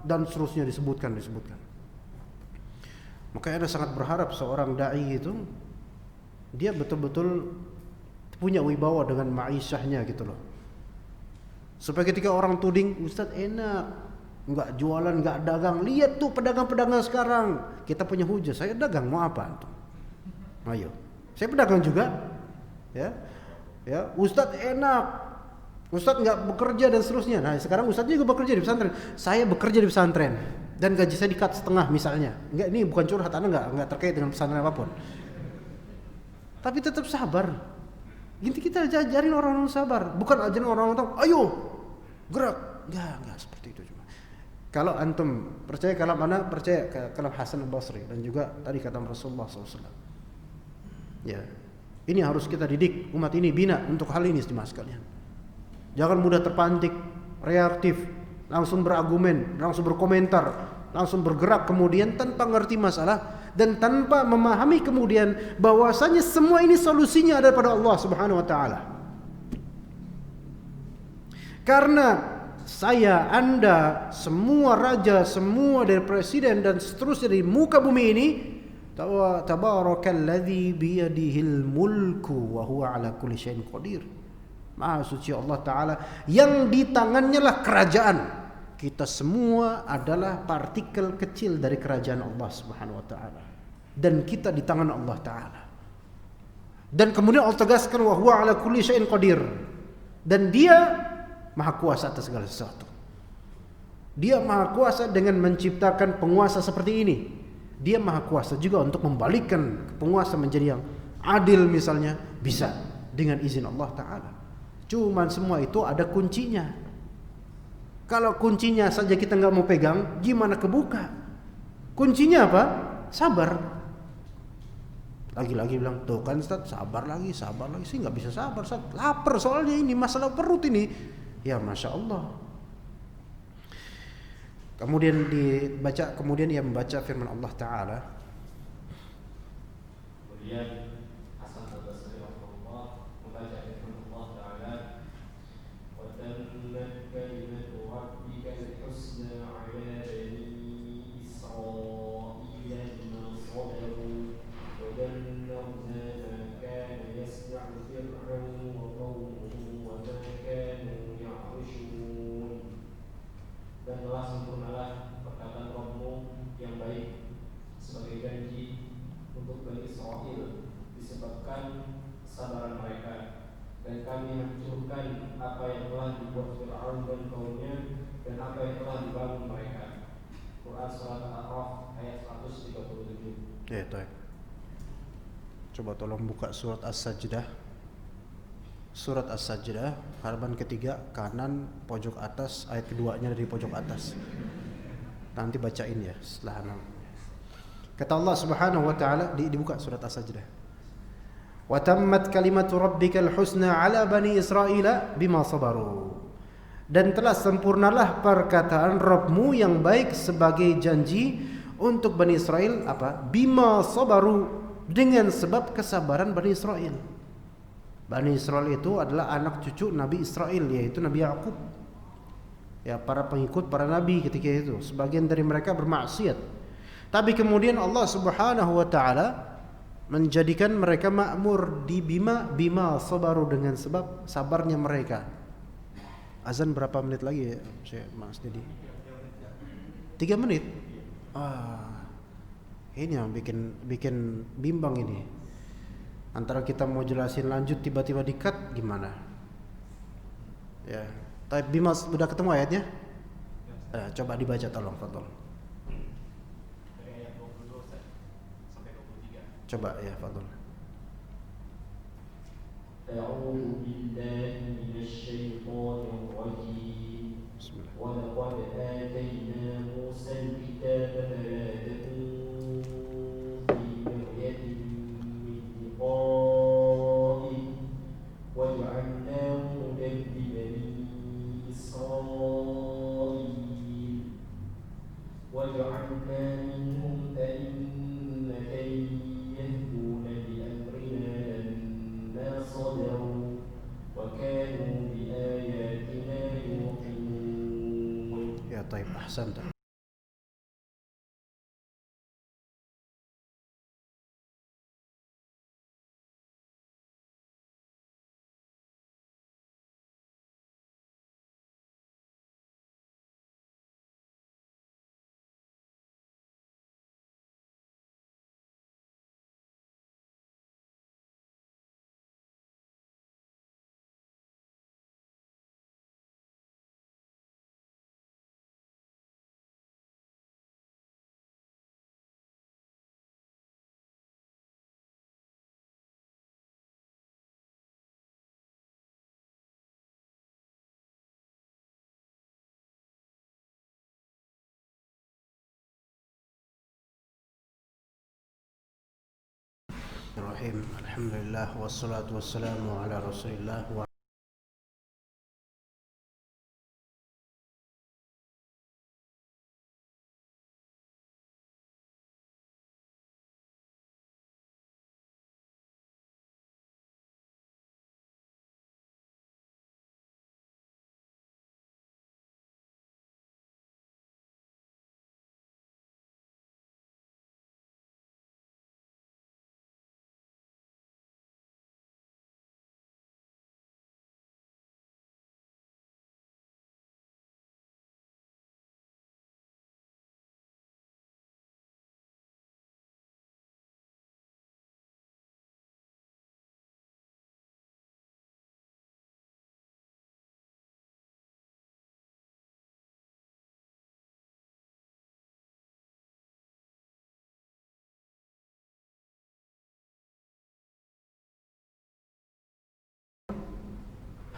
dan seterusnya disebutkan. Makanya Anda sangat berharap seorang dai itu dia betul-betul punya wibawa dengan ma'isyahnya gitu loh. Supaya ketika orang tuding, Ustaz enak, nggak jualan, nggak dagang. Lihat tuh pedagang-pedagang sekarang. Kita punya hujah, saya dagang mau apa antum? Ayo, saya pedagang juga, ya. Ustaz enak, Ustaz nggak bekerja dan seterusnya. Nah sekarang Ustaz juga bekerja di pesantren. Saya bekerja di pesantren dan gaji saya di-cut setengah misalnya. Enggak, ini bukan curhat, Anda nggak terkait dengan pesantren apapun. Tapi tetap sabar. Gini kita ajarin orang-orang sabar, bukan ajarin orang-orang tahu, ayo gerak. Enggak seperti itu cuma. Kalau antum percaya kalam mana, percaya kalam Hasan al-Basri dan juga tadi kata Rasulullah SAW. Ya, ini harus kita didik umat ini, bina untuk hal ini jemaah sekalian. Jangan mudah terpantik, reaktif, langsung berargumen, langsung berkomentar, langsung bergerak kemudian tanpa ngerti masalah dan tanpa memahami kemudian bahwasanya semua ini solusinya ada pada Allah Subhanahu wa taala. Karena saya, Anda, semua raja, semua dari presiden dan seterusnya di muka bumi ini, tabarakalladzi biyadihil mulku wa huwa ala kulli syai'in qadir. Maha suci Allah taala yang di tangannya lah kerajaan. Kita semua adalah partikel kecil dari kerajaan Allah Subhanahu wa taala. Dan kita di tangan Allah taala. Dan kemudian Allah tegaskan wa huwa ala kulli syai'in qadir. Dan dia maha kuasa atas segala sesuatu. Dia maha kuasa dengan menciptakan penguasa seperti ini. Dia maha kuasa juga untuk membalikkan penguasa menjadi yang adil misalnya, bisa dengan izin Allah taala. Cuman semua itu ada kuncinya. Kalau kuncinya saja kita nggak mau pegang, gimana kebuka? Kuncinya apa? Sabar. Lagi-lagi bilang, tuh kan Ustaz, sabar lagi. Sih nggak bisa sabar, Ustaz. Lapar soalnya ini, masalah perut ini. Ya Masya Allah. Kemudian ia membaca firman Allah Ta'ala. Kemudian Hasan al-Basri rahimahullah membaca firman Allah Ta'ala, wa tammat kalimatu rabbika al-husna 'ala bani Israila bima sabaru wa dammarna ma kana yasna'u fir'aun wa qawmuhu wa ma kanu ya'rushun. Dan telah sempurnalah perkataan Rabbmu yang baik sebagai janji untuk Bani Israel disebabkan kesabaran mereka, dan kami hancurkan apa yang telah dibuat Fir'aun dan kaumnya dan apa yang telah dibangun mereka. Quran Surat Al-A'raf ayat 137. Ya, baik. Coba tolong buka surat As-Sajdah. Surat As-Sajdah halaman ketiga kanan pojok atas, ayat keduanya dari pojok atas. Nanti bacain ya setelah kata Allah Subhanahu wa taala, dibuka surat As-Sajdah. Wa tammat kalimatu rabbikal husna 'ala bani Israila bima sabaru. Dan telah sempurnalah perkataan Rabbmu yang baik sebagai janji untuk Bani Israel apa? Bima sabaru, dengan sebab kesabaran Bani Israel. Bani Israel itu adalah anak cucu Nabi Israel, yaitu Nabi Yakub. Ya, para pengikut para nabi ketika itu. Sebagian dari mereka bermaksiat. Tapi kemudian Allah Subhanahu wa taala menjadikan mereka makmur di bima sabaru, dengan sebab sabarnya mereka. Azan berapa menit lagi ya, Mas Dedi? 3 menit. Ini yang bikin bimbang ini. Antara kita mau jelasin lanjut tiba-tiba di-cut gimana? Ya. Tapi bima udah ketemu ayatnya? Coba dibaca tolong, Fadol. Ayat 22 sampai 23. Coba ya, Fadol. A'udzu billahi minasy syaithanir rajim. Bismillah. Wa laqad atayna Musa al-kitaba fala takun طيب أحسنت. Bismillahirrahmanirrahim. Alhamdulillah wassalatu wassalamu ala Rasulillah wa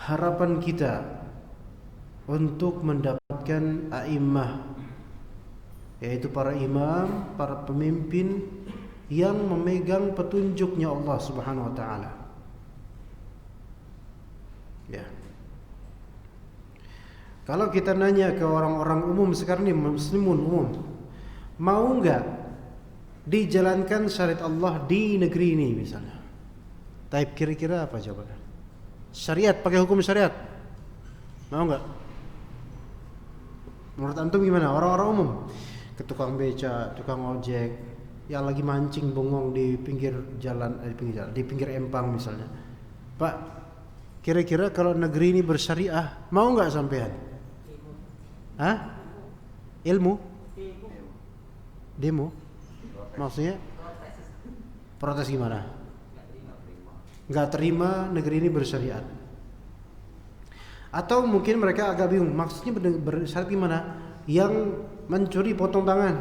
harapan kita untuk mendapatkan a'immah, yaitu para imam, para pemimpin yang memegang petunjuknya Allah Subhanahu wa taala. Ya. Kalau kita nanya ke orang-orang umum sekarang ini, muslimun umum, mau enggak dijalankan syariat Allah di negeri ini misalnya? Taib, kira-kira apa jawabannya? Syariat, pakai hukum syariat, mau nggak? Menurut antum gimana? Orang-orang umum, ke tukang beca, tukang ojek, yang lagi mancing bengong di pinggir jalan, di pinggir empang misalnya. Pak, kira-kira kalau negeri ini bersyariah, mau nggak sampean? Hah? Ilmu? Demo? Maksudnya? Protes gimana? Nggak terima negeri ini bersyariat. Atau mungkin mereka agak bingung, maksudnya bersyariat gimana? Yang mencuri potong tangan,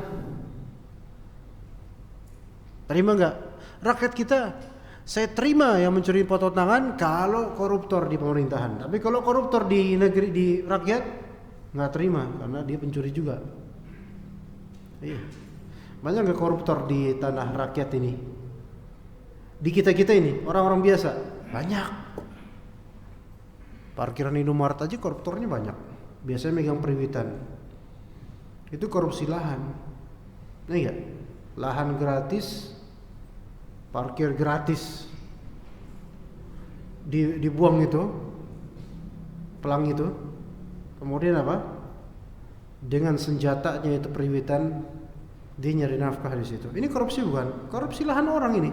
terima nggak? Rakyat kita, saya terima yang mencuri potong tangan kalau koruptor di pemerintahan. Tapi kalau koruptor di negeri, di rakyat, nggak terima karena dia pencuri juga. Iya. Banyak nggak koruptor di tanah rakyat ini? Di kita-kita ini, orang-orang biasa, banyak. Parkiran Indomaret aja koruptornya banyak. Biasanya megang periwitan. Itu korupsi lahan. Nah iya, lahan gratis, parkir gratis. Dibuang itu, pelang itu. Kemudian apa? Dengan senjatanya itu periwitan, dia nyari nafkah di situ. Ini korupsi bukan? Korupsi lahan orang ini.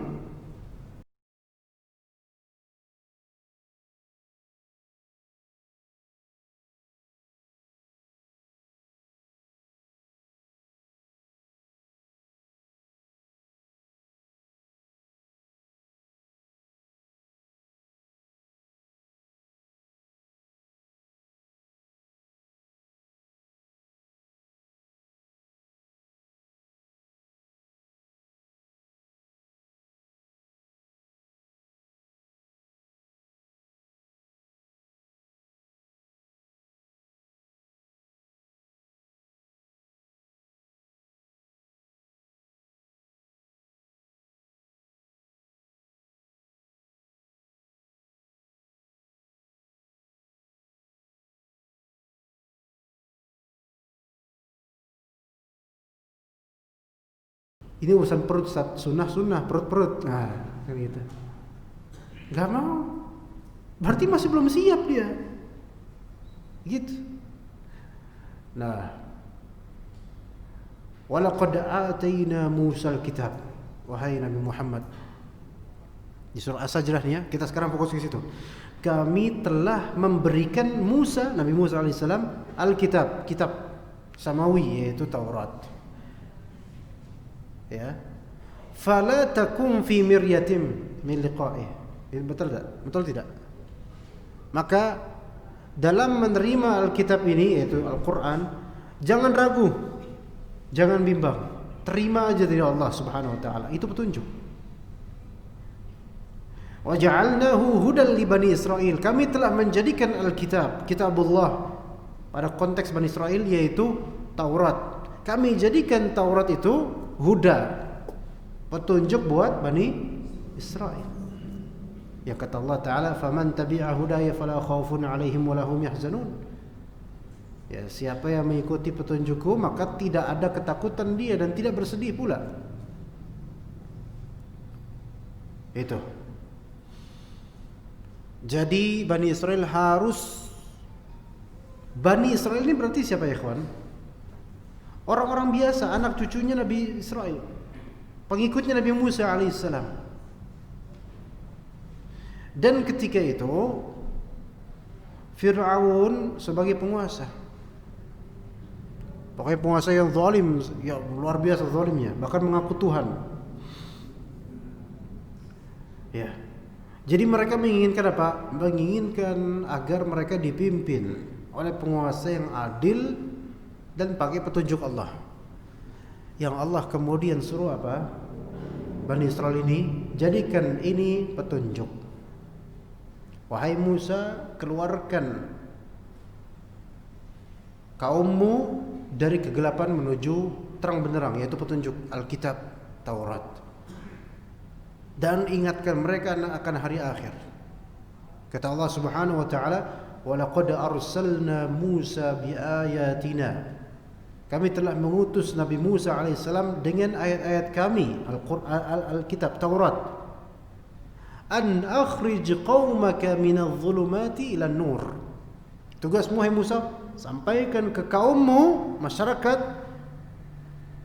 Ini urusan perut, sunnah perut. Nah, kan gitu. Gak mau. Berarti masih belum siap dia. Gitu. Nah, Walaqad atayna Musal kitab. Wahai Nabi Muhammad. Di surah As-Sajdah nih ya, kita sekarang fokus ke situ. Kami telah memberikan Musa, Nabi Musa alaihissalam, Alkitab, kitab samawi yaitu Taurat. Ya. Fala takum fi miryatin min liqa'ih. Betul tidak? Betul tidak? Maka dalam menerima Alkitab ini yaitu Al-Qur'an, jangan ragu, jangan bimbang. Terima aja dari Allah Subhanahu wa taala. Itu petunjuk. Wa ja'alnahu hudan li Bani Israil. Kami telah menjadikan Alkitab, Kitabullah pada konteks Bani Israil yaitu Taurat. Kami jadikan Taurat itu huda, petunjuk buat Bani Israil. Ya kata Allah Ta'ala, "Faman tabi'a hudaya fala khaufun 'alaihim wa lahum yahzanun." Ya, siapa yang mengikuti petunjukku maka tidak ada ketakutan dia dan tidak bersedih pula. Itu. Jadi Bani Israel Bani Israel ini berarti siapa ya ikhwan? Orang-orang biasa, anak cucunya Nabi Israel, pengikutnya Nabi Musa alaihissalam. Dan ketika itu Fir'aun sebagai penguasa, pokoknya penguasa yang zalim, ya luar biasa zalimnya, bahkan mengaku Tuhan. Ya. Jadi mereka menginginkan apa? Menginginkan agar mereka dipimpin oleh penguasa yang adil dan pakai petunjuk Allah. Yang Allah kemudian suruh apa? Bani Israel ini, jadikan ini petunjuk. Wahai Musa, keluarkan kaummu dari kegelapan menuju terang benderang, yaitu petunjuk Alkitab Taurat. Dan ingatkan mereka akan hari akhir. Kata Allah Subhanahu wa taala, "Wa laqad arsalna Musa biayatina." Kami telah mengutus Nabi Musa alaihissalam dengan ayat-ayat kami, Al-Kitab Taurat. An akhrij qaumaka minadh-dhulumati ila an-nur. Tugasmu hai Musa, sampaikan ke kaummu, masyarakat,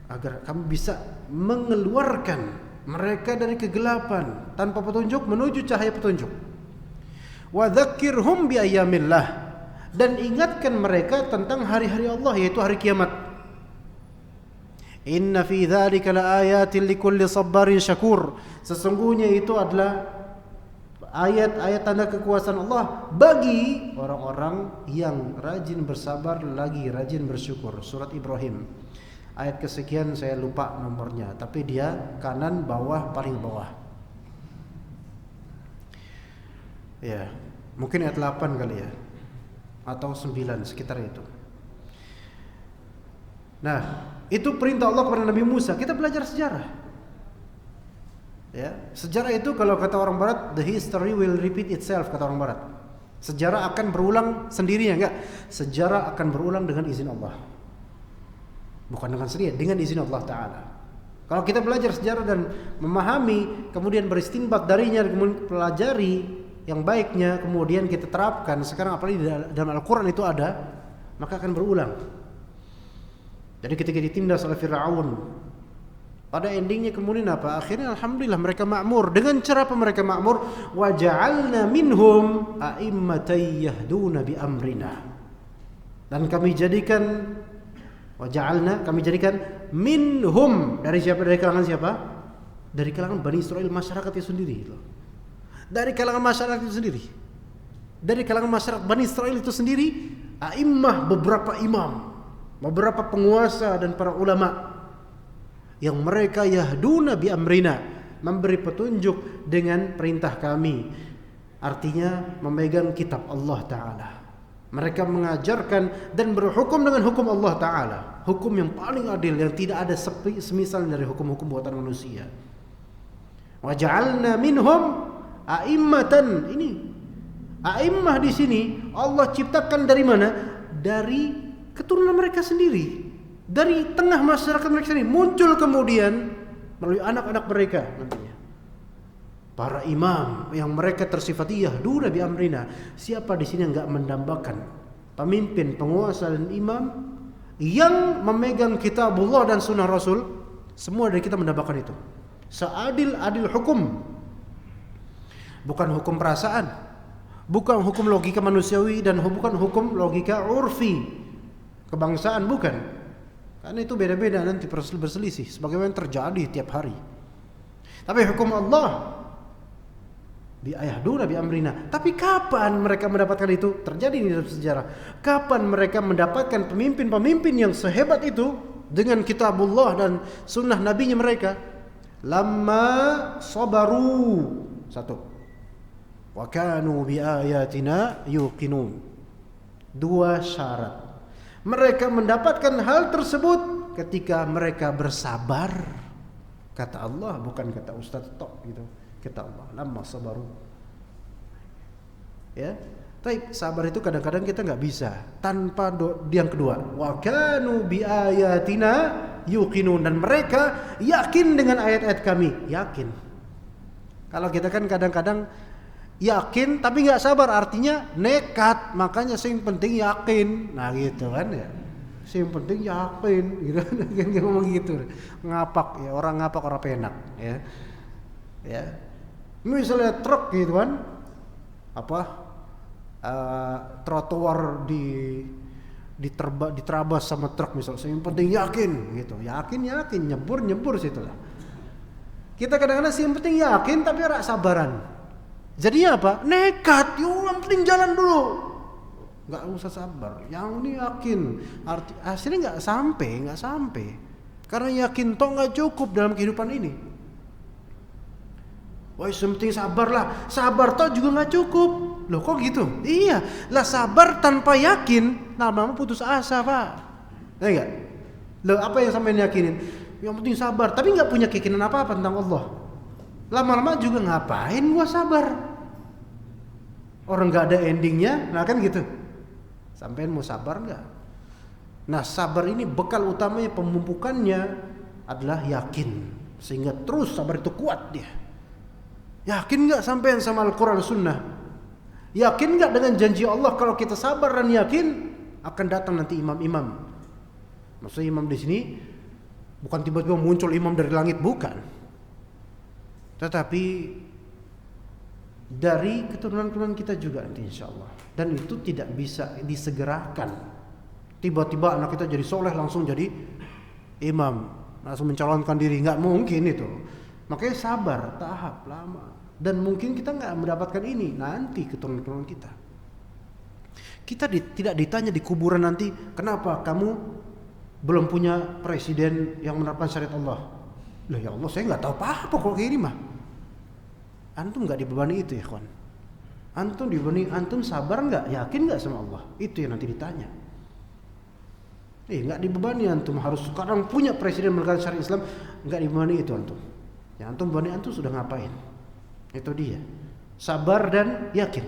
agar kamu bisa mengeluarkan mereka dari kegelapan tanpa petunjuk menuju cahaya petunjuk. Wa dzakkirhum bi ayyamillah, dan ingatkan mereka tentang hari-hari Allah yaitu hari kiamat. Inna fi dzalika laayatin likulli sabarin syakur. Sesungguhnya itu adalah ayat-ayat tanda kekuasaan Allah bagi orang-orang yang rajin bersabar lagi rajin bersyukur. Surat Ibrahim. Ayat kesekian saya lupa nomornya, tapi dia kanan bawah paling bawah. Ya, mungkin ayat 8 kali ya. Atau 9 sekitar itu. Nah, itu perintah Allah kepada Nabi Musa. Kita belajar sejarah. Ya, sejarah itu kalau kata orang barat, the history will repeat itself kata orang barat. Sejarah akan berulang sendirinya, enggak? Sejarah akan berulang dengan izin Allah. Bukan dengan sendiri, dengan izin Allah Ta'ala. Kalau kita belajar sejarah dan memahami, kemudian beristinbat darinya, kemudian pelajari yang baiknya, kemudian kita terapkan, sekarang apalagi dalam Al-Quran itu ada, maka akan berulang. Jadi ketika ditindas oleh Fir'aun, pada endingnya kemudian apa? Akhirnya Alhamdulillah mereka makmur. Dengan cara apa mereka makmur? Wa ja'alna minhum a'immatan yahduna bi amrina. Dan kami jadikan kami jadikan minhum, dari siapa? Dari kalangan siapa? Dari kalangan Bani Israel, masyarakat itu sendiri. Dari kalangan masyarakat itu sendiri. Dari kalangan masyarakat Bani Israel itu sendiri, a'immah, beberapa imam, beberapa penguasa dan para ulama yang mereka yahduna bi amrina, memberi petunjuk dengan perintah kami. Artinya memegang kitab Allah Ta'ala. Mereka mengajarkan dan berhukum dengan hukum Allah Ta'ala, hukum yang paling adil, yang tidak ada semisal dari hukum-hukum buatan manusia. Wa ja'alna minhum a'immatan. Ini a'immah di sini Allah ciptakan dari mana? Dari keturunan mereka sendiri, dari tengah masyarakat mereka sendiri. Muncul kemudian melalui anak-anak mereka nantinya para imam yang mereka tersifati yahduna bi amrina. Siapa di sini yang enggak mendambakan pemimpin, penguasa dan imam yang memegang kitabullah dan sunnah Rasul, semua dari kita mendapatkan itu. Seadil-adil hukum. Bukan hukum perasaan, bukan hukum logika manusiawi, dan bukan hukum logika urfi kebangsaan, bukan. Karena itu beda-beda nanti berselisih sebagaimana yang terjadi tiap hari. Tapi hukum Allah bi'ayahduna bi'amrina. Tapi kapan mereka mendapatkan itu? Terjadi di dalam sejarah. Kapan mereka mendapatkan pemimpin-pemimpin yang sehebat itu dengan kitabullah dan sunnah nabinya mereka? Lamma sabaru. Satu. Wa kanu bi'ayatina yuqinun. Dua syarat. Mereka mendapatkan hal tersebut ketika mereka bersabar. Kata Allah, bukan kata Ustaz tok gitu. Kata Allah, lamma sabaru. Ya, tapi sabar itu kadang-kadang kita nggak bisa tanpa yang kedua. Wa kanu biayatina yuqinun, dan mereka yakin dengan ayat-ayat kami. Yakin. Kalau kita kan kadang-kadang yakin tapi nggak sabar, artinya nekat. Makanya sing penting yakin. Nah gitu kan ya. Sing penting yakin. Gitu kan ngomong gitu. Ngapak ya, orang ngapak orang penak ya. Ya. Misalnya truk gitu kan, trotoar diterabas sama truk misalnya, yang penting yakin gitu, yakin nyebur situ lah. Kita kadang-kadang sih yang penting yakin tapi ora sabaran. Jadinya apa? Nekat, yang penting jalan dulu, nggak usah sabar. Yang ini yakin, hasilnya nggak sampai, karena yakin toh nggak cukup dalam kehidupan ini. Wah, yang penting sabar toh juga nggak cukup. Loh kok gitu? Iya, lah sabar tanpa yakin, lama-lama putus asa Pak. Ya enggak? Loh apa yang sampean yakinin? Yang penting sabar, tapi nggak punya keyakinan apa-apa tentang Allah. Lama-lama juga ngapain gua sabar? Orang nggak ada endingnya, nah kan gitu. Sampean mau sabar nggak? Nah sabar ini bekal utamanya, pemumpukannya adalah yakin, sehingga terus sabar itu kuat dia. Yakin nggak sampean sama Al-Quran Sunnah? Yakin nggak dengan janji Allah kalau kita sabar dan yakin akan datang nanti imam-imam? Maksudnya imam di sini bukan tiba-tiba muncul imam dari langit, bukan. Tetapi dari keturunan-keturunan kita juga nanti insya Allah. Dan itu tidak bisa disegerakan. Tiba-tiba anak kita jadi soleh langsung jadi imam, langsung mencalonkan diri, nggak mungkin itu. Makanya sabar, tahap lama. Dan mungkin kita nggak mendapatkan ini nanti keturunan-keturunan kita. Kita tidak ditanya di kuburan nanti, kenapa kamu belum punya presiden yang menerapkan syariat Allah? Loh ya Allah, saya nggak tahu apa-apa kalau kayak ini mah. Antum nggak dibebani itu ya kawan. Antum dibebani, antum sabar nggak, yakin nggak sama Allah? Itu yang nanti ditanya. Nggak dibebani antum harus sekarang punya presiden menerapkan syariat Islam, nggak dibebani itu antum. Ya antum bebani antum sudah ngapain? Itu dia, sabar dan yakin.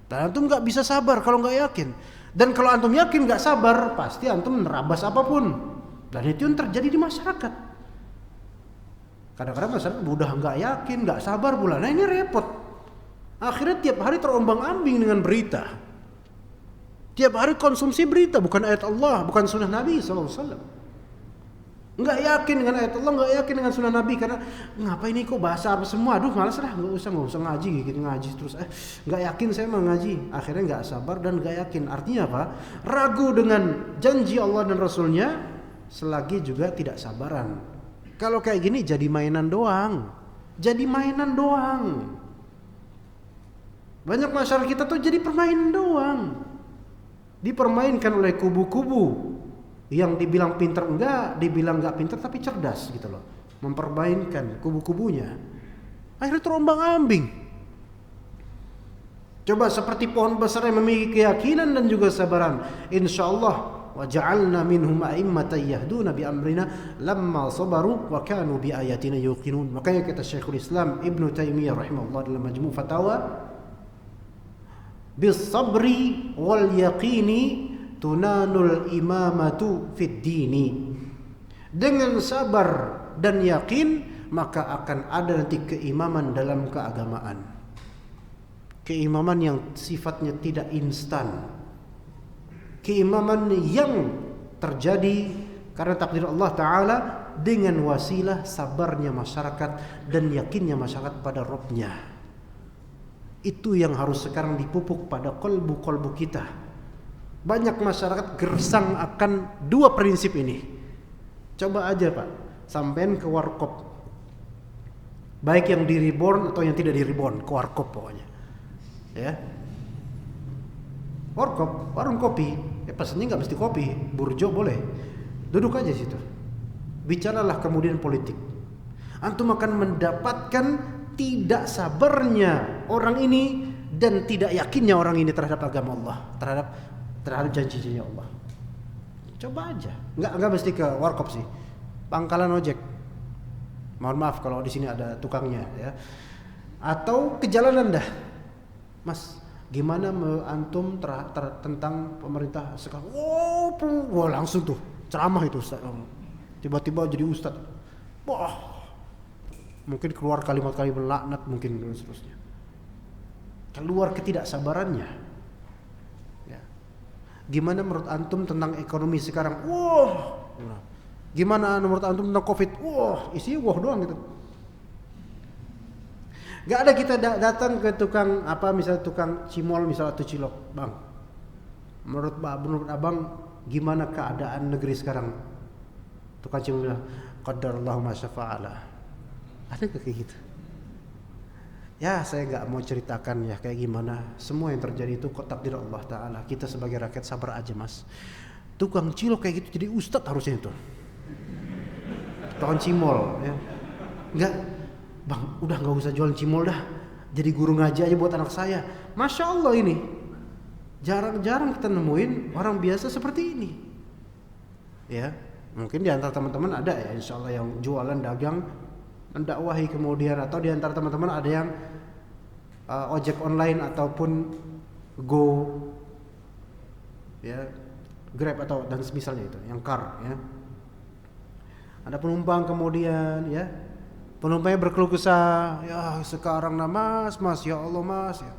Dan antum nggak bisa sabar kalau nggak yakin. Dan kalau antum yakin nggak sabar, pasti antum nerabas apapun. Dan itu yang terjadi di masyarakat. Kadang-kadang masyarakat udah nggak yakin, nggak sabar pula. Nah ini repot. Akhirnya tiap hari terombang-ambing dengan berita. Tiap hari konsumsi berita, bukan ayat Allah, bukan sunnah Nabi SAW. Nggak yakin dengan ayat Allah, nggak yakin dengan sunnah Nabi, karena ngapain ini kok bahasa Arab semua, aduh malas lah, nggak usah ngaji gitu, ngaji terus nggak yakin saya mau ngaji, akhirnya nggak sabar dan nggak yakin. Artinya apa? Ragu dengan janji Allah dan Rasulnya, selagi juga tidak sabaran. Kalau kayak gini jadi mainan doang. Banyak masyarakat kita tuh jadi permainan doang, dipermainkan oleh kubu-kubu yang dibilang pinter enggak, dibilang enggak pinter tapi cerdas gitu loh, mempermainkan kubu-kubunya. Akhirnya terombang-ambing. Coba seperti pohon besar yang memiliki keyakinan dan juga sabaran. Insyaallah wa ja'alna minhum a'immatan yahduna bi amrina lamma sabaru wa kanu bi ayatina yuqinun. Makanya kata Syekhul Islam Ibnu Taimiyah rahimahullah dalam Majmu' Fatawa, bis sabri wal yaqini tunanul imamatu fid dini. Dengan sabar dan yakin maka akan ada nanti keimaman dalam keagamaan. Keimaman yang sifatnya tidak instan. Keimaman yang terjadi karena takdir Allah Ta'ala dengan wasilah sabarnya masyarakat dan yakinnya masyarakat pada Rabb-nya. Itu yang harus sekarang dipupuk pada kolbu-kolbu kita. Banyak masyarakat gersang akan dua prinsip ini. Coba aja Pak, sampean ke warkop, baik yang di reborn atau yang tidak di reborn, ke warkop pokoknya. Ya, warkop, warung kopi, pesannya nggak mesti kopi, burjo boleh. Duduk aja situ. Bicaralah kemudian politik. Antum akan mendapatkan tidak sabarnya orang ini dan tidak yakinnya orang ini terhadap agama Allah, terhadap janji-janji Allah. Coba aja. Enggak mesti ke warkop sih. Pangkalan ojek. Mohon maaf kalau di sini ada tukangnya ya. Atau ke jalanan dah. Mas, gimana antum tentang pemerintah sekarang? Wah, langsung tuh ceramah itu Ustaz. Tiba-tiba jadi ustaz. Wah. Mungkin keluar kalimat-kalimat laknat mungkin dan seterusnya. Keluar ketidaksabarannya. Ya. Gimana menurut antum tentang ekonomi sekarang? Wah. Gimana menurut antum tentang Covid? Wah, isinya wah doang gitu. Gak ada kita datang ke tukang misalnya tukang cimol misalnya atau cilok, Bang. Menurut Abang gimana keadaan negeri sekarang? Tukang cimol bilang, qadarallahu ma syafa'ala. Ada kayak gitu? Ya, saya nggak mau ceritakan ya kayak gimana. Semua yang terjadi itu takdir Allah Ta'ala. Kita sebagai rakyat sabar aja, Mas. Tukang cilok kayak gitu jadi ustadz harusnya itu. Tukang cimol ya. Enggak, Bang, udah nggak usah jualan cimol dah. Jadi guru ngaji aja buat anak saya. Masya Allah ini. Jarang-jarang kita nemuin orang biasa seperti ini. Ya, mungkin di antara teman-teman ada ya, insya Allah yang jualan dagang, mendakwahi kemudian, atau di antara teman-teman ada yang ojek online ataupun Go, ya, Grab atau dan semisalnya itu, yang car, ya. Ada penumpang kemudian, ya, penumpangnya berkeluh kesah, ya sekarang nah mas, ya Allah mas, ya.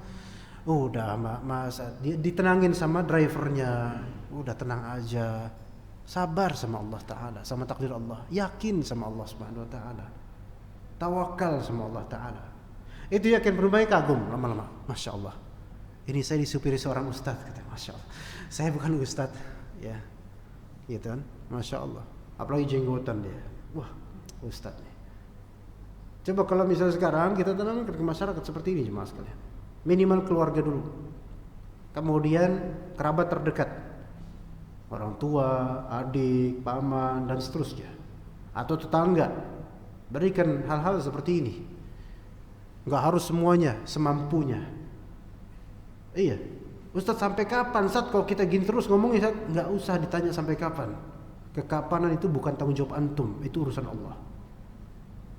Udah mas, ditenangin sama drivernya, udah tenang aja, sabar sama Allah Ta'ala, sama takdir Allah, yakin sama Allah Subhanahu Wa Ta'ala, tawakal sama Allah Ta'ala. Itu yakin, penumpangnya kagum lama-lama, Masya Allah, ini saya disupiri seorang ustadz, kata, Masya Allah, saya bukan ustadz, ya, gitu kan, Masya Allah, apalagi jenggotan dia, wah ustadz nih. Coba kalau misalnya sekarang kita tanamkan ke masyarakat seperti ini jemaah sekalian, minimal keluarga dulu, kemudian kerabat terdekat, orang tua, adik, paman dan seterusnya, atau tetangga, berikan hal-hal seperti ini. Nggak harus semuanya, semampunya. Iya, Ustadz sampai kapan? Ustadz kalau kita gini terus ngomongin, Ustadz, nggak usah ditanya sampai kapan. Kekapanan itu bukan tanggung jawab antum, itu urusan Allah.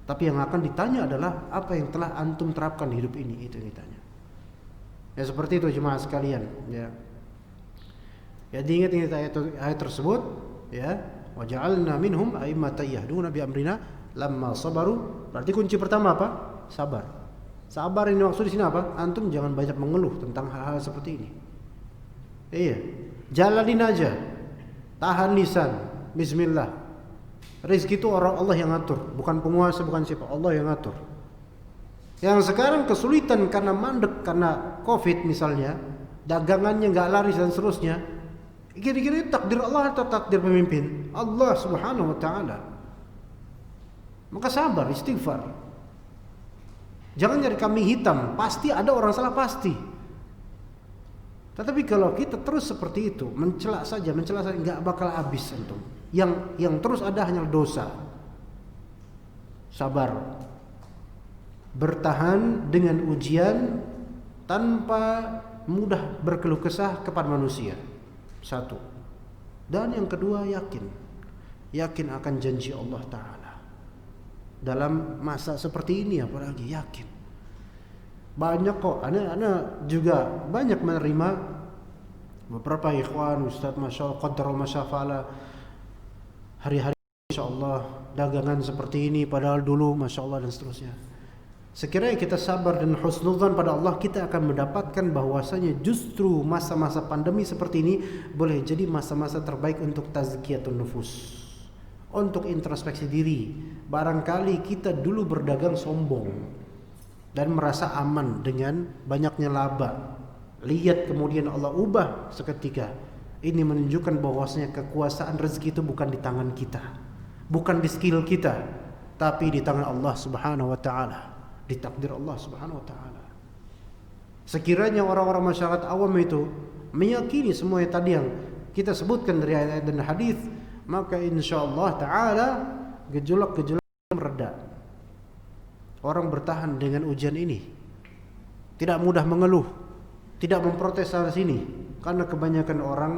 Tapi yang akan ditanya adalah apa yang telah antum terapkan di hidup ini, itu yang ditanya. Ya seperti itu jemaah sekalian, ya. Ya diingat ayat tersebut, ya. Wa ja'alna minhum a'immatan yahduna bi amrina lamma sabaru. Berarti kunci pertama apa? Sabar. Sabar ini maksud di sini apa? Antum jangan banyak mengeluh tentang hal-hal seperti ini. Iya, jalanin aja. Tahan lisan. Bismillah. Rezeki itu orang Allah yang ngatur, bukan penguasa, bukan siapa, Allah yang ngatur. Yang sekarang kesulitan karena mandek, karena Covid misalnya, dagangannya nggak laris dan seterusnya. Kira-kira takdir Allah atau takdir pemimpin? Allah Subhanahu Wa Ta'ala. Maka sabar, istighfar. Jangan nyari kambing hitam, pasti ada orang salah pasti. Tetapi kalau kita terus seperti itu, mencela saja, nggak bakal habis antum. Yang terus ada hanya dosa. Sabar, bertahan dengan ujian tanpa mudah berkeluh kesah kepada manusia. Satu. Dan yang kedua, yakin akan janji Allah Ta'ala. Dalam masa seperti ini apalagi yakin. Banyak kok, ana juga banyak menerima beberapa ikhwan, Ustaz, Masya Allah, qadarul masyafa'ala, hari-hari Masya Allah dagangan seperti ini, padahal dulu Masya Allah dan seterusnya. Sekiranya kita sabar dan husnudzan pada Allah, kita akan mendapatkan bahwasanya justru masa-masa pandemi seperti ini boleh jadi masa-masa terbaik untuk tazkiyatun nufus, untuk introspeksi diri. Barangkali kita dulu berdagang sombong dan merasa aman dengan banyaknya laba. Lihat kemudian Allah ubah seketika. Ini menunjukkan bahwasanya kekuasaan rezeki itu bukan di tangan kita, bukan di skill kita, tapi di tangan Allah Subhanahu wa taala. Ditakdir Allah Subhanahu wa taala. Sekiranya orang-orang masyarakat awam itu meyakini semua yang tadi yang kita sebutkan dari ayat dan hadis, maka insyaallah taala gejolak-gejolak mereda. Orang bertahan dengan ujian ini. Tidak mudah mengeluh, tidak memprotes sana sini, karena kebanyakan orang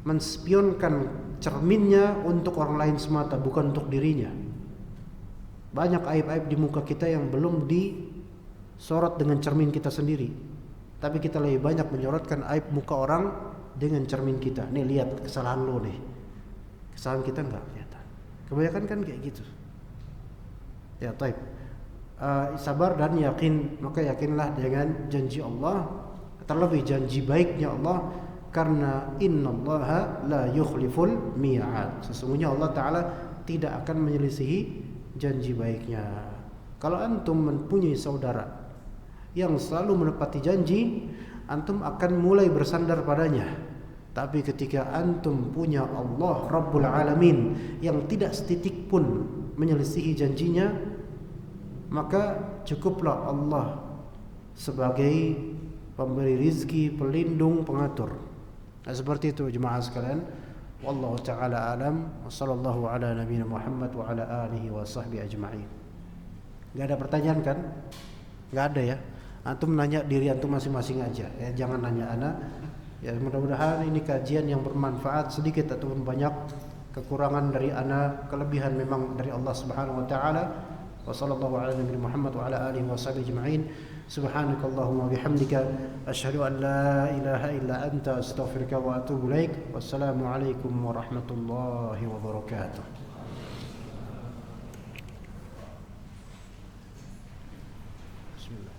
menspionkan cerminnya untuk orang lain semata, bukan untuk dirinya. Banyak aib-aib di muka kita yang belum disorot dengan cermin kita sendiri, tapi kita lebih banyak menyorotkan aib muka orang dengan cermin kita. Nih lihat kesalahan lo nih, kesalahan kita enggak kelihatan. Kebanyakan kan kayak gitu. Ya, taib. Sabar dan yakin, maka yakinlah dengan janji Allah, terlebih janji baiknya Allah, karena innallaha la yukhliful mi'ad. Sesungguhnya Allah Ta'ala tidak akan menyelisihi janji baiknya. Kalau antum mempunyai saudara yang selalu menepati janji, antum akan mulai bersandar padanya. Tapi ketika antum punya Allah Rabbul Alamin yang tidak setitik pun menyelisihi janjinya, maka cukuplah Allah sebagai pemberi rizki, pelindung, pengatur. Nah, seperti itu jemaah sekalian. Wallahu ta'ala alam. Wa sallallahu ala nabiyina Muhammad wa ala alihi wa sahbihi ajma'in. Gak ada pertanyaan kan? Gak ada ya. Antum nanya diri antum masing-masing aja ya, jangan nanya ana. Ya, mudah-mudahan ini kajian yang bermanfaat, sedikit ataupun banyak kekurangan dari ana, kelebihan memang dari Allah Subhanahu wa taala. Wa sallallahu ala nabiyina Muhammad wa ala alihi wa sahbihi ajma'in. Subhanakallahumma bihamdika asyhadu an la ilaha illa anta astaghfiruka wa atubu ilaik. Wassalamu alaikum warahmatullahi wabarakatuh. Bismillah.